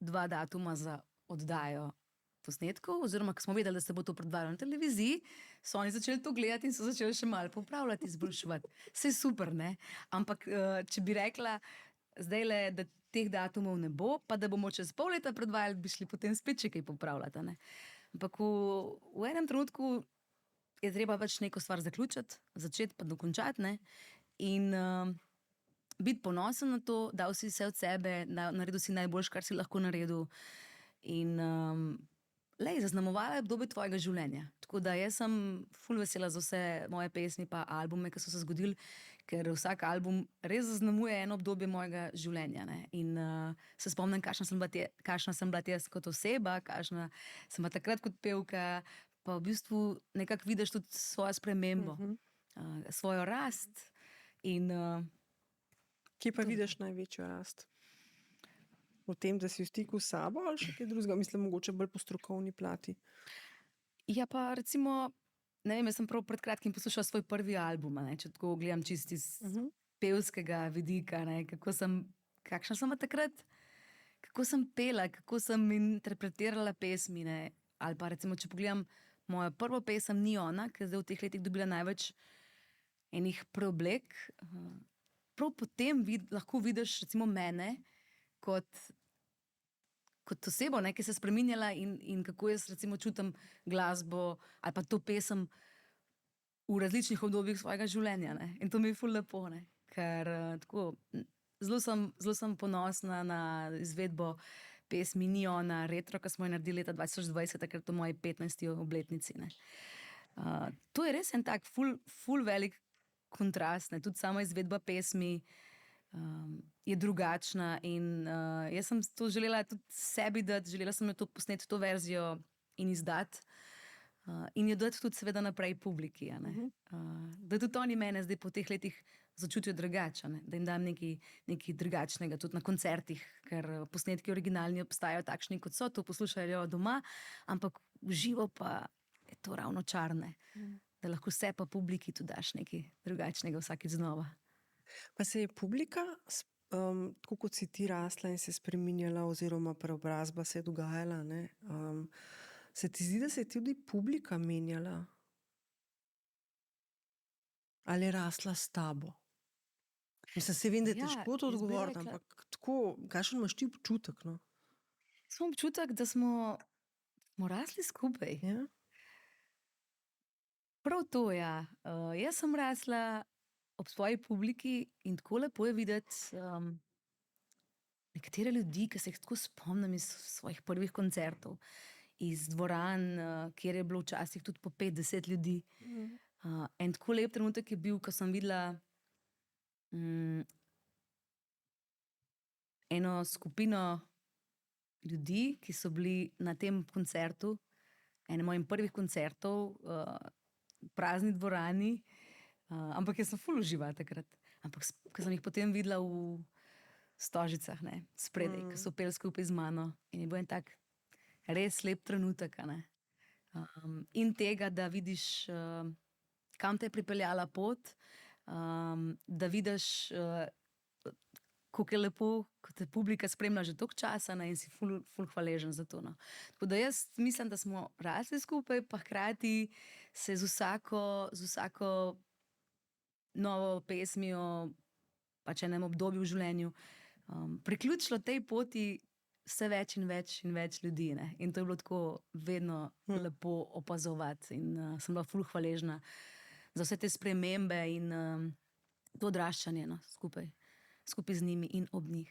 2 datuma za oddajo posnetkov, oziroma ko smo vedeli, da se bo to predvajalo na televiziji, so oni začeli to gledati in so začeli še malo popravljati, izboljševati. Vse super, ne? Ampak če bi rekla zdajle, da teh datumov ne bo, pa da bomo čez pol leta predvajali, bi šli potem spet še kaj popravljati, ne? Ampak v enem trenutku je treba pač neko stvar zaključiti, začeti pa dokončati, ne? In biti ponosen na to, dal si vse od sebe, naredil si najboljš, kar si lahko naredil. In zaznamovala je obdobje tvojega življenja. Tako da jaz sem ful vesela za vse moje pesmi pa albume, ki so se zgodili, ker vsak album res zaznamuje eno obdobje mojega življenja, ne? In se spomnim, kakšna sem bila jaz kot oseba, kakšna sem bila takrat kot pevka, pa v bistvu nekako vidiš tudi svojo spremembo, svojo rast. In kje pa vidiš največjo rast? V tem, da si v stiku s sabo ali še kaj drugega? Mislim, mogoče bolj po strokovni plati. Ja, pa recimo, ne vem, jaz sem prav pred kratkim poslušala svoj prvi album, ne, če tako gledam čisti iz pevskega vidika, ne, kakšna sem takrat, kako sem pela, kako sem interpretirala pesmi, ne, ali pa recimo, če pogledam mojo prvo pesem Ni ona, ki je zdaj v teh letih dobila največ enih preoblek, prav potem lahko vidiš recimo mene kot osebo, ne, ki se je spreminjala in kako jaz recimo čutim glasbo ali pa to pesem v različnih obdobjih svojega življenja, ne. In to mi je ful lepo, ne, ker tako zelo sem ponosna na izvedbo pesmi Niona Retro, ki smo jo naredili leta 2020, takrat v moji 15. obletnici. Ne. To je res en tak ful velik kontrast, ne. Tudi sama izvedba pesmi je drugačna in jaz sem to želela tudi sebi dati, želela sem jo to posneti, to verzijo in izdati. In jo dati tudi seveda naprej publiki, a ne. Da tudi oni mene zdaj po teh letih začutijo drugače, a ne. Da jim dam nekaj drugačnega tudi na koncertih, ker posnetki originalni obstajajo takšni, kot so, to poslušajo doma, ampak v živo pa je to ravno čar, ne. Da lahko vse pa publiki tudi daš nekaj drugačnega vsakič znova. Pa se je publika, tako kot si ti rasla in se spreminjala, oziroma preobrazba se je dogajala, ne, se ti zdi, da se je tudi publika menjala? Ali je rasla s tabo? Mislim, se vem, da je Ja, težko to jaz bi odgovoriti, rekla- ampak tako, kakšen imaš ti občutek, no? Smo občutek, da smo rasli skupaj. Ja? Prav to, ja. Jaz sem rasla ob svoji publiki in tako lepo je videti nekatere ljudi, ki se jih tako spomnim iz svojih prvih koncertov, iz dvoran, kjer je bilo včasih tudi po 50 ljudi. En tako lep trenutek je bil, ko sem videla eno skupino ljudi, ki so bili na tem koncertu, enem mojih prvih koncertov, v prazni dvorani, ampak jaz sem ful uživala takrat. Ampak ko sem jih potem videla v Stožicah, ne, spredaj, ko so peli skupaj z mano, in je bil en tak res lep trenutek, a ne. In tega, da vidiš, kam te je pripeljala pot, da vidiš, kako je lepo, ko te publika spremlja že toliko časa, ne, in si ful hvaležen za to, no. Tako da jaz mislim, da smo rasli skupaj, pa hkrati se z vsako novo pesmijo, pač enem obdobju v življenju, priključilo tej poti vse več in več in več ljudi, ne. In to je bilo tako vedno lepo opazovati in sem bila ful hvaležna za vse te spremembe in to odraščanje, no, skupaj z njimi in ob njih.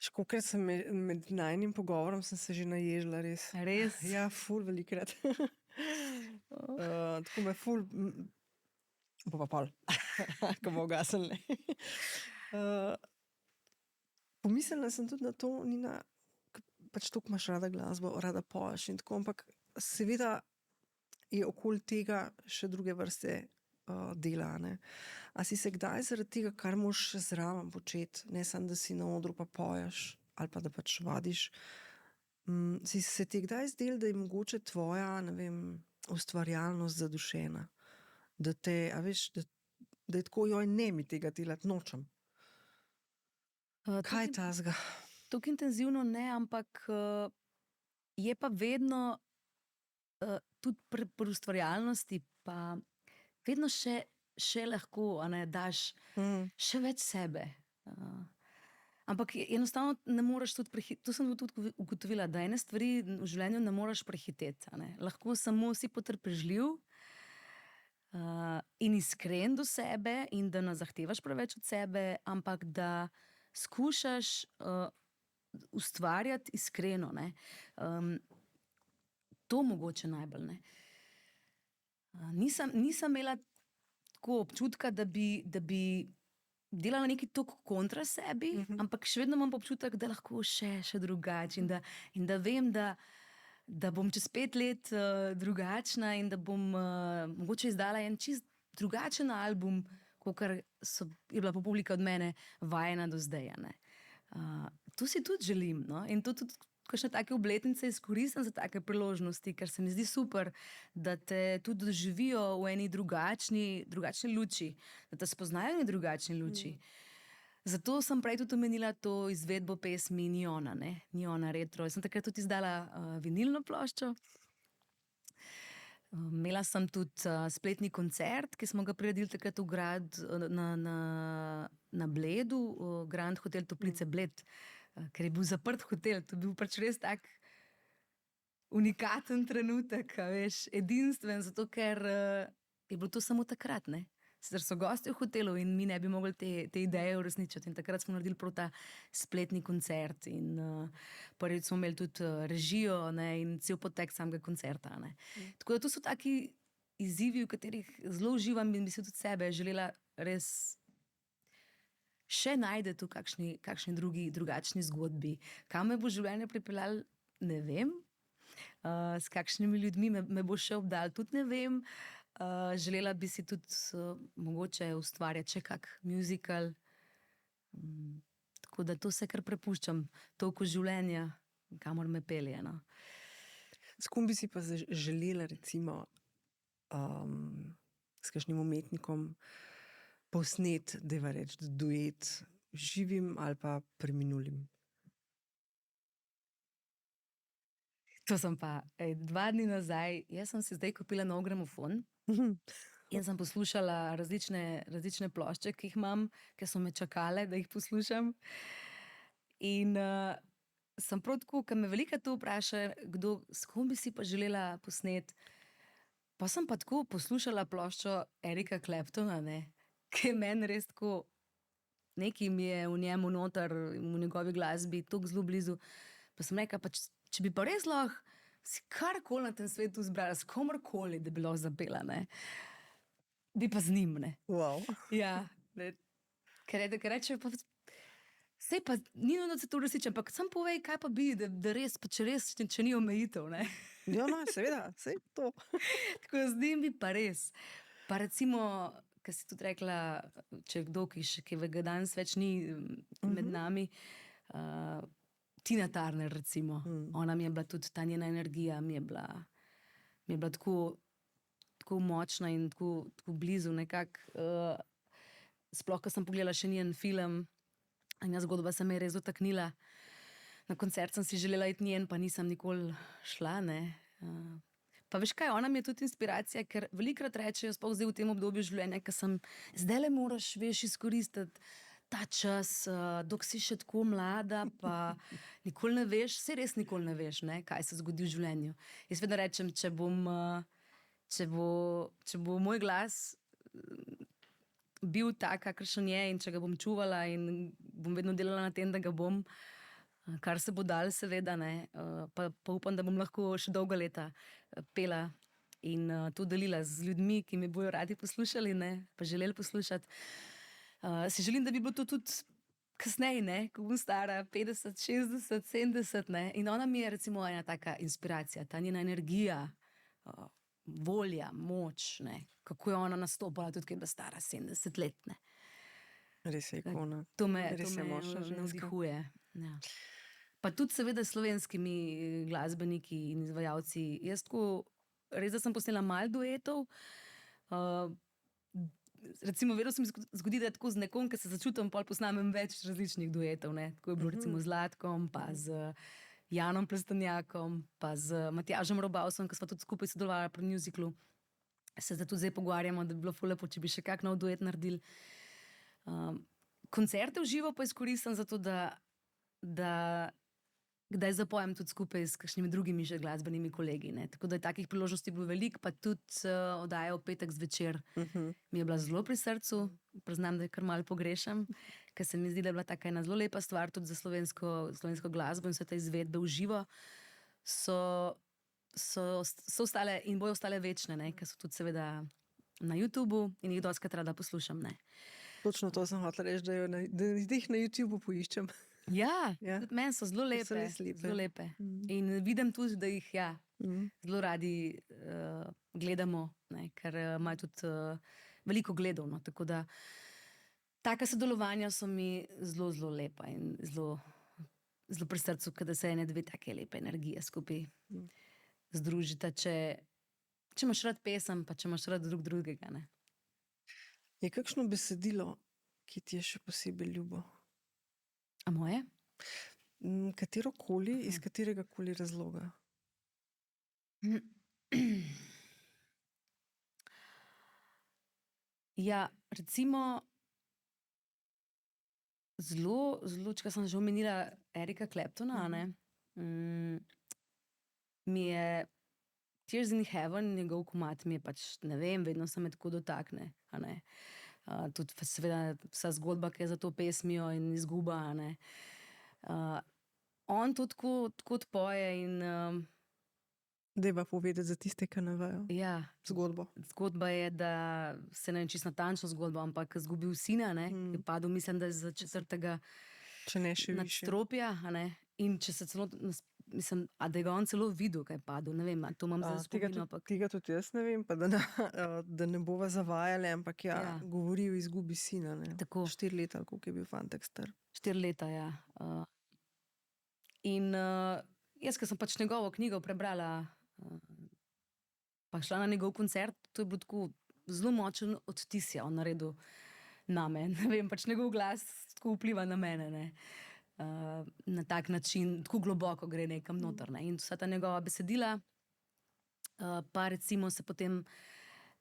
Kolikokrat sem med najnim pogovorom sem se že naježila, res. Res? Ja, ful velikrat. Tako me ful... Bo pa pol, ko bo ugasnil, ne. Pomislila sem tudi na to, Nina, pač toliko imaš rada glasbo, rada poješ in tako, ampak seveda je okoli tega še druge vrste dela, ne. A si se kdaj zaradi tega, kar moraš še zraven početi, ne samo, da si na odru pa poješ ali pa da pač vadiš, si se ti kdaj zdelo, da je mogoče tvoja, ne vem, ustvarjalnost zadušena? Da te, a veš, da je tako, joj, ne mi tega delati, nočem. Kaj je tazga? Tako intenzivno ne, ampak je pa vedno tudi pri ustvarjalnosti pa vedno še lahko, a ne, daš še več sebe. Ampak enostavno ne moreš tudi to sem tudi ugotovila, da ene stvari v življenju ne moreš prehiteti, a ne. Lahko samo si potrpežljiv in iskren do sebe in da ne zahtevaš preveč od sebe, ampak da skušaš ustvarjati iskreno, ne. To mogoče najbolj, ne. Nisem imela tako občutka, da bi delala nekaj toliko kontra sebi, ampak še vedno imam občutek, da lahko še drugače in da vem, da bom čez 5 let drugačna in da bom mogoče izdala en čist drugačen album, kakor je bila pa publika od mene vajena do zdaj, a ne. To si tudi želim, no, in to tudi kakšne take obletnice izkoristim za take priložnosti, ker se mi zdi super, da te tudi doživijo v eni drugačni luči, da te spoznajo v eni drugačni luči. Zato sem prej tudi omenila to izvedbo pesmi Niona, ne, Niona Retro. Jaz sem takrat tudi izdala vinilno ploščo. Imela sem tudi spletni koncert, ki smo ga priredili takrat v grad na Bledu, Grand Hotel Toplice Bled, ker je bil zaprt hotel. To je bil pač res tak unikaten trenutek, a veš, edinstven, zato ker je bilo to samo takrat, ne. sicer so gosti v hotelu in mi ne bi mogli te ideje uresničiti. In takrat smo naredili prav ta spletni koncert in prvič smo imeli tudi režijo, ne, in cel potek samega koncerta, ne. Tako da to so taki izzivi, v katerih zelo uživam in bi se tudi sebe želela res še najdeti v kakšni drugačni zgodbi. Kam me bo življenje pripeljalo, ne vem. S kakšnimi ljudmi me bo še obdal, tudi ne vem. Želela bi si tudi mogoče ustvarjati še kak musical. Tako da to se kar prepuščam toliko življenja, kamor me pelje, no. S kom bi si pa želela recimo s kakšnim umetnikom posnet, dajva reči, duet, živim ali pa preminulim? To sem pa 2 dni nazaj, jaz sem si zdaj kupila nov gramofon in sem poslušala različne plošče, ki jih imam, ki so me čakale, da jih poslušam. In sem prav tako, ker me velikokrat to vpraša, s kom bi si pa želela posnet. Pa sem pa tako poslušala ploščo Erika Claptona, ne, ki je meni res tako, nekaj mi je v njemu noter, v njegovi glasbi, tako zelo blizu. Pa sem rekla, pa če bi pa res lahko si karkoli na tem svetu izbrala, s komorkoli, da bi lahko zapela, ne, bi pa z njim, ne. Wow. Ja, ker reče pa, sej pa ni nujno, da se to uresniči, ampak samo povej, kaj pa bi, da res, pa če ni omejitev, ne. Ja, no, seveda, sej to. Tako da z njim bi pa res. Pa recimo, ker si tudi rekla, če je kdo, ki danes več ni med nami, Tina Turner, recimo. Ona mi je bila tudi, ta njena energija mi je bila tako močna in tako blizu nekako. Sploh, ko sem pogledala še njen film, ena zgodba se me je res dotaknila. Na koncert sem si želela iti njen, pa nisem nikoli šla, ne. Pa veš kaj, ona mi je tudi inspiracija, ker velikokrat rečejo, sploh zdaj v tem obdobju življenja, ker zdajle moraš, veš, izkoristiti ta čas, dok si še tako mlada, pa nikoli ne veš, saj res nikoli ne veš, ne, kaj se zgodi v življenju. Jaz vedno rečem, če bo moj glas bil tak, kakršen je, in če ga bom čuvala in bom vedno delala na tem, da ga bom, kar se bo dalo, seveda, ne, pa upam, da bom lahko še dolga leta pela in to delila z ljudmi, ki me bojo radi poslušali, ne, pa želeli poslušati. Si želim, da bi bilo to tudi kasneje, ne, ko bom stara 50, 60, 70, ne, in ona mi je recimo ena taka inspiracija, ta njena energija, volja, moč, ne, kako je ona nastopala, tudi ko je bila stara 70 let, ne. Res je ikona. To me močna ženska. navdihuje. Ja. Pa tudi seveda s slovenskimi glasbeniki in izvajalci. Jaz tako, res da sem posnela malo duetov, recimo vedno se mi zgodi, da tako z nekom, ki se začutim, pol posnamem več različnih duetov, ne. Tako je bilo recimo z Zlatkom, pa z Janom Plestenjakom, pa z Matjažem Robausom, ki sva tudi skupaj sodelovala pri muziklu. Se tudi zdaj pogovarjamo, da bi bilo ful lepo, če bi še kak nov duet naredili. Koncerte v živo pa izkoristim zato, da kdaj zapojem tudi skupaj s kakšnimi drugimi že glasbenimi kolegi, ne. Tako da je takih priložnosti bilo veliko, pa tudi oddaja v petek zvečer mi je bila zelo pri srcu. Priznam, da je kar malo pogrešam, ker se mi zdi, da je bila taka ena zelo lepa stvar tudi za slovensko glasbo in vse te izvedbe v živo so ostale in bojo ostale večne, ne, ker so tudi seveda na YouTubu in jih dostikrat rada poslušam, ne. Točno to sem hotela reči, da jih na YouTubu poiščem. Ja, Ja. tudi meni so zelo lepe. So res lepe. Zelo lepe. In vidim tudi, da jih zelo radi gledamo, ne, ker imajo tudi veliko gledov, no, tako da taka sodelovanja so mi zelo, zelo lepa in zelo, zelo pri srcu, da se ene dve take lepe energije skupaj združita, če imaš rad pesem, pa če imaš rad drugega, ne. Je kakšno besedilo, ki ti je še posebej ljubo? A moje? Katerokoli, iz katerega koli razloga? Ja, recimo zelo, če sem že omenila Erika Claptona, ne, mi je Tears in Heaven, njegov komad mi je pač, ne vem, vedno se me tako dotakne. A ne. Tudi seveda vsa zgodba, ki je za to pesmijo in izguba. A ne. On to tako odpoje in Deva povedati za tiste, ki ne vejo ja, zgodbo. zgodba je, da se ne vem čisto natančno zgodbo, ampak izgubil sina, ne, ki je padel, mislim, da je z 4. Če ne še više. nadstropja, a ne. In če se celo, mislim, a da je ga on celo videl, kaj je padel, ne vem, a to imam zdaj Tega spomino, ampak tega tudi jaz ne vem, pa da ne bova zavajali, ampak Ja. govori o izgubi sina. Ne. Tako. 4 leta, ali koliko je bil fantek star. 4 leta, ja. In jaz, ko sem pač njegovo knjigo prebrala, pa šla na njegov koncert, to je bilo tako zelo močen odtis je on naredil name. Ne vem, pač njegov glas tako vpliva na mene, ne. Na tak način, tako globoko gre nekam noter, ne. In vsa ta njegova besedila, pa recimo se potem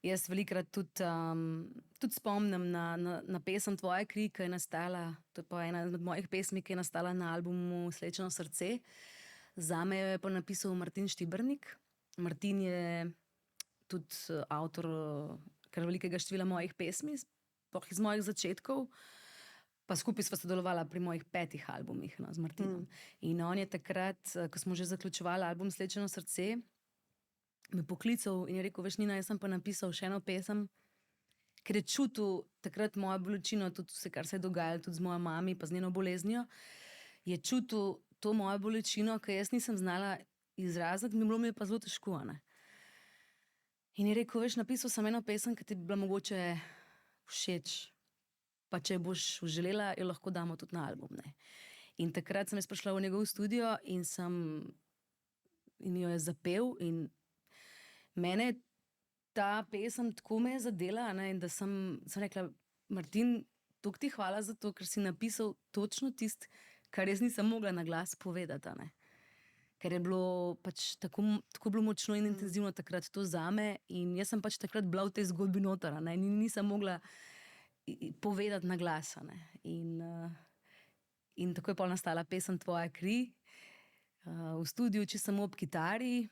jaz velikokrat tudi spomnim na pesem Tvoja kri, ki je nastala, to je pa ena izmed mojih pesmi, ki je nastala na albumu Slečeno srce. Zame jo je pa napisal Martin Štibernik. Martin je tudi avtor kar velikega števila mojih pesmi, sploh iz mojih začetkov. Pa skupaj sva sodelovala pri mojih 5 albumih, no, z Martinom. In on je takrat, ko smo že zaključevali album Slečeno srce, me poklical in je rekel: "Veš, Nina, jaz sem pa napisal še eno pesem," ker je čutil takrat mojo bolečino, tudi vse, kar se je dogajalo tudi z mojo mami, pa z njeno boleznijo, je čutil to mojo bolečino, ki jaz nisem znala izraziti, bilo mi je pa zelo težko, a ne. In je rekel: "Veš, napisal sem eno pesem, ki ti bi bila mogoče všeč. Pa če jo boš želela, jo lahko damo tudi na album, ne." In takrat sem jaz prišla v njegov studio in jo je zapel in mene ta pesem tako me je zadela, a ne, in da sem rekla: "Martin, toliko ti hvala za to, ker si napisal točno tisto, kar jaz nisem mogla na glas povedati, a ne." Ker je bilo pač tako bilo močno in intenzivno takrat to zame in jaz sem pač takrat bila v tej zgodbi noter, a ne, in nisem mogla povedati na glas, a ne. In tako je pol nastala pesem Tvoja kri, v studiu, čisto samo ob kitari.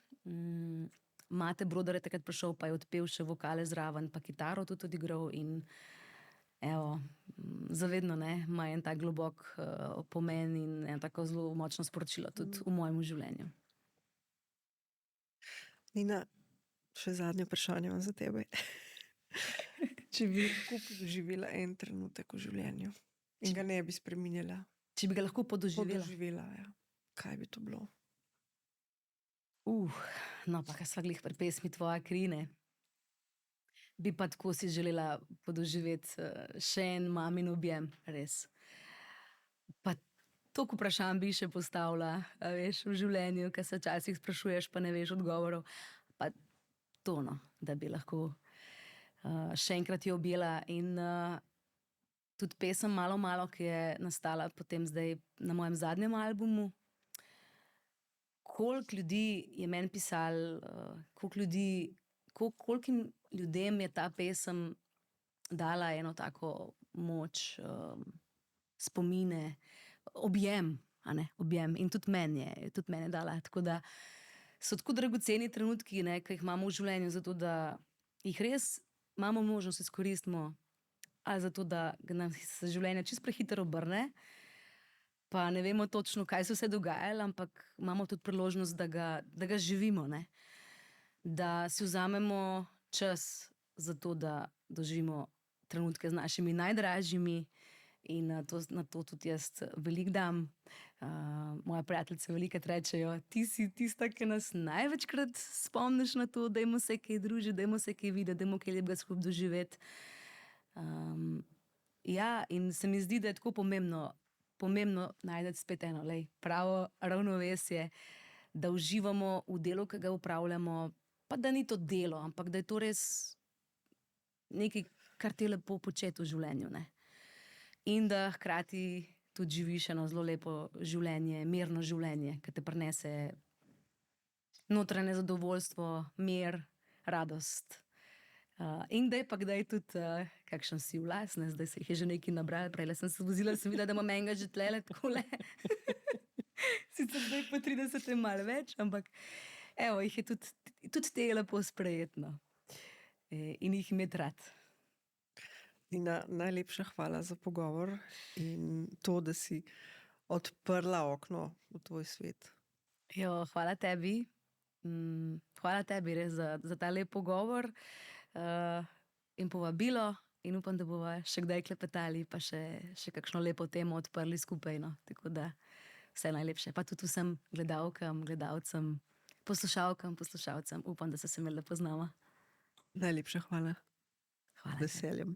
Mate Brodar je takrat prišel, pa je odpel še vokale zraven, pa kitaro tudi odigral in evo, zavedno, ne, ima en tak globok pomen in eno tako zelo močno sporočilo tudi v mojem življenju. Nina, še zadnje vprašanje imam za tebe. Če bi lahko doživela en trenutek v življenju in ga ne bi spreminjala, Če bi ga lahko podoživela. ja. Kaj bi to bilo? No, pa kaj sva glih pri pesmi Tvoja kri, ne. Bi pa tako si želela podoživeti še en mamin objem, res. Pa toliko vprašanj bi še postavila, a veš, v življenju, ke se včasih sprašuješ, pa ne veš odgovorov. Pa to, no, da bi lahko še enkrat jo objela in tudi pesem Malo, malo, ki je nastala potem zdaj na mojem zadnjem albumu. Koliko ljudi je meni pisalo, kolikim ljudem je ta pesem dala eno tako moč, spomine, objem, a ne, objem. In tudi meni je dala, tako da so tako dragoceni trenutki, ne, ki jih imamo v življenju, zato da jih res imamo možnost izkoristimo, ali zato, da nam se življenje čisto prehitro obrne, pa ne vemo točno, kaj se vse dogajalo, ampak imamo tudi priložnost, da ga živimo, ne. Da si vzamemo čas za to, da doživimo trenutke z našimi najdražjimi in na to tudi jaz veliko dam. Moje prijateljice velikokrat rečejo: "Ti si tista, ki nas največkrat spomniš na to, dajmo se kaj družiti, dajmo se kaj videti, dajmo kaj lepega skupaj doživeti." Ja, in se mi zdi, da je tako pomembno najti spet eno, pravo ravnovesje, da uživamo v delu, ki ga opravljamo, pa da ni to delo, ampak da je to res nekaj, kar ti je lepo početi v življenju, ne. In da hkrati tudi živiš eno zelo lepo življenje, mirno življenje, ki te prinese notranje zadovoljstvo, mir, radost. In da je pa kdaj tudi kakšen siv las, ne, zdaj se jih je že nekaj nabralo, prejle sem se vozila, sem videla, da imam enega že tlele takole. Sicer zdaj po 30 malo več, ampak Evo, jih je tudi te je lepo sprejetno in jih imeti rad. Nina, najlepša hvala za pogovor in to, da si odprla okno v tvoj svet. Jo, hvala tebi. Hvala tebi res za ta lep pogovor in povabilo. In upam, da bomo še kdaj klepetali, pa še kakšno lepo temo odprli skupaj. No. Tako da vse najlepše. Pa tudi vsem gledalkam, gledalcem, poslušalkam, poslušalcem. Upam, da se imeli lepo z nama. Najlepša hvala. Hvala. Z veseljem.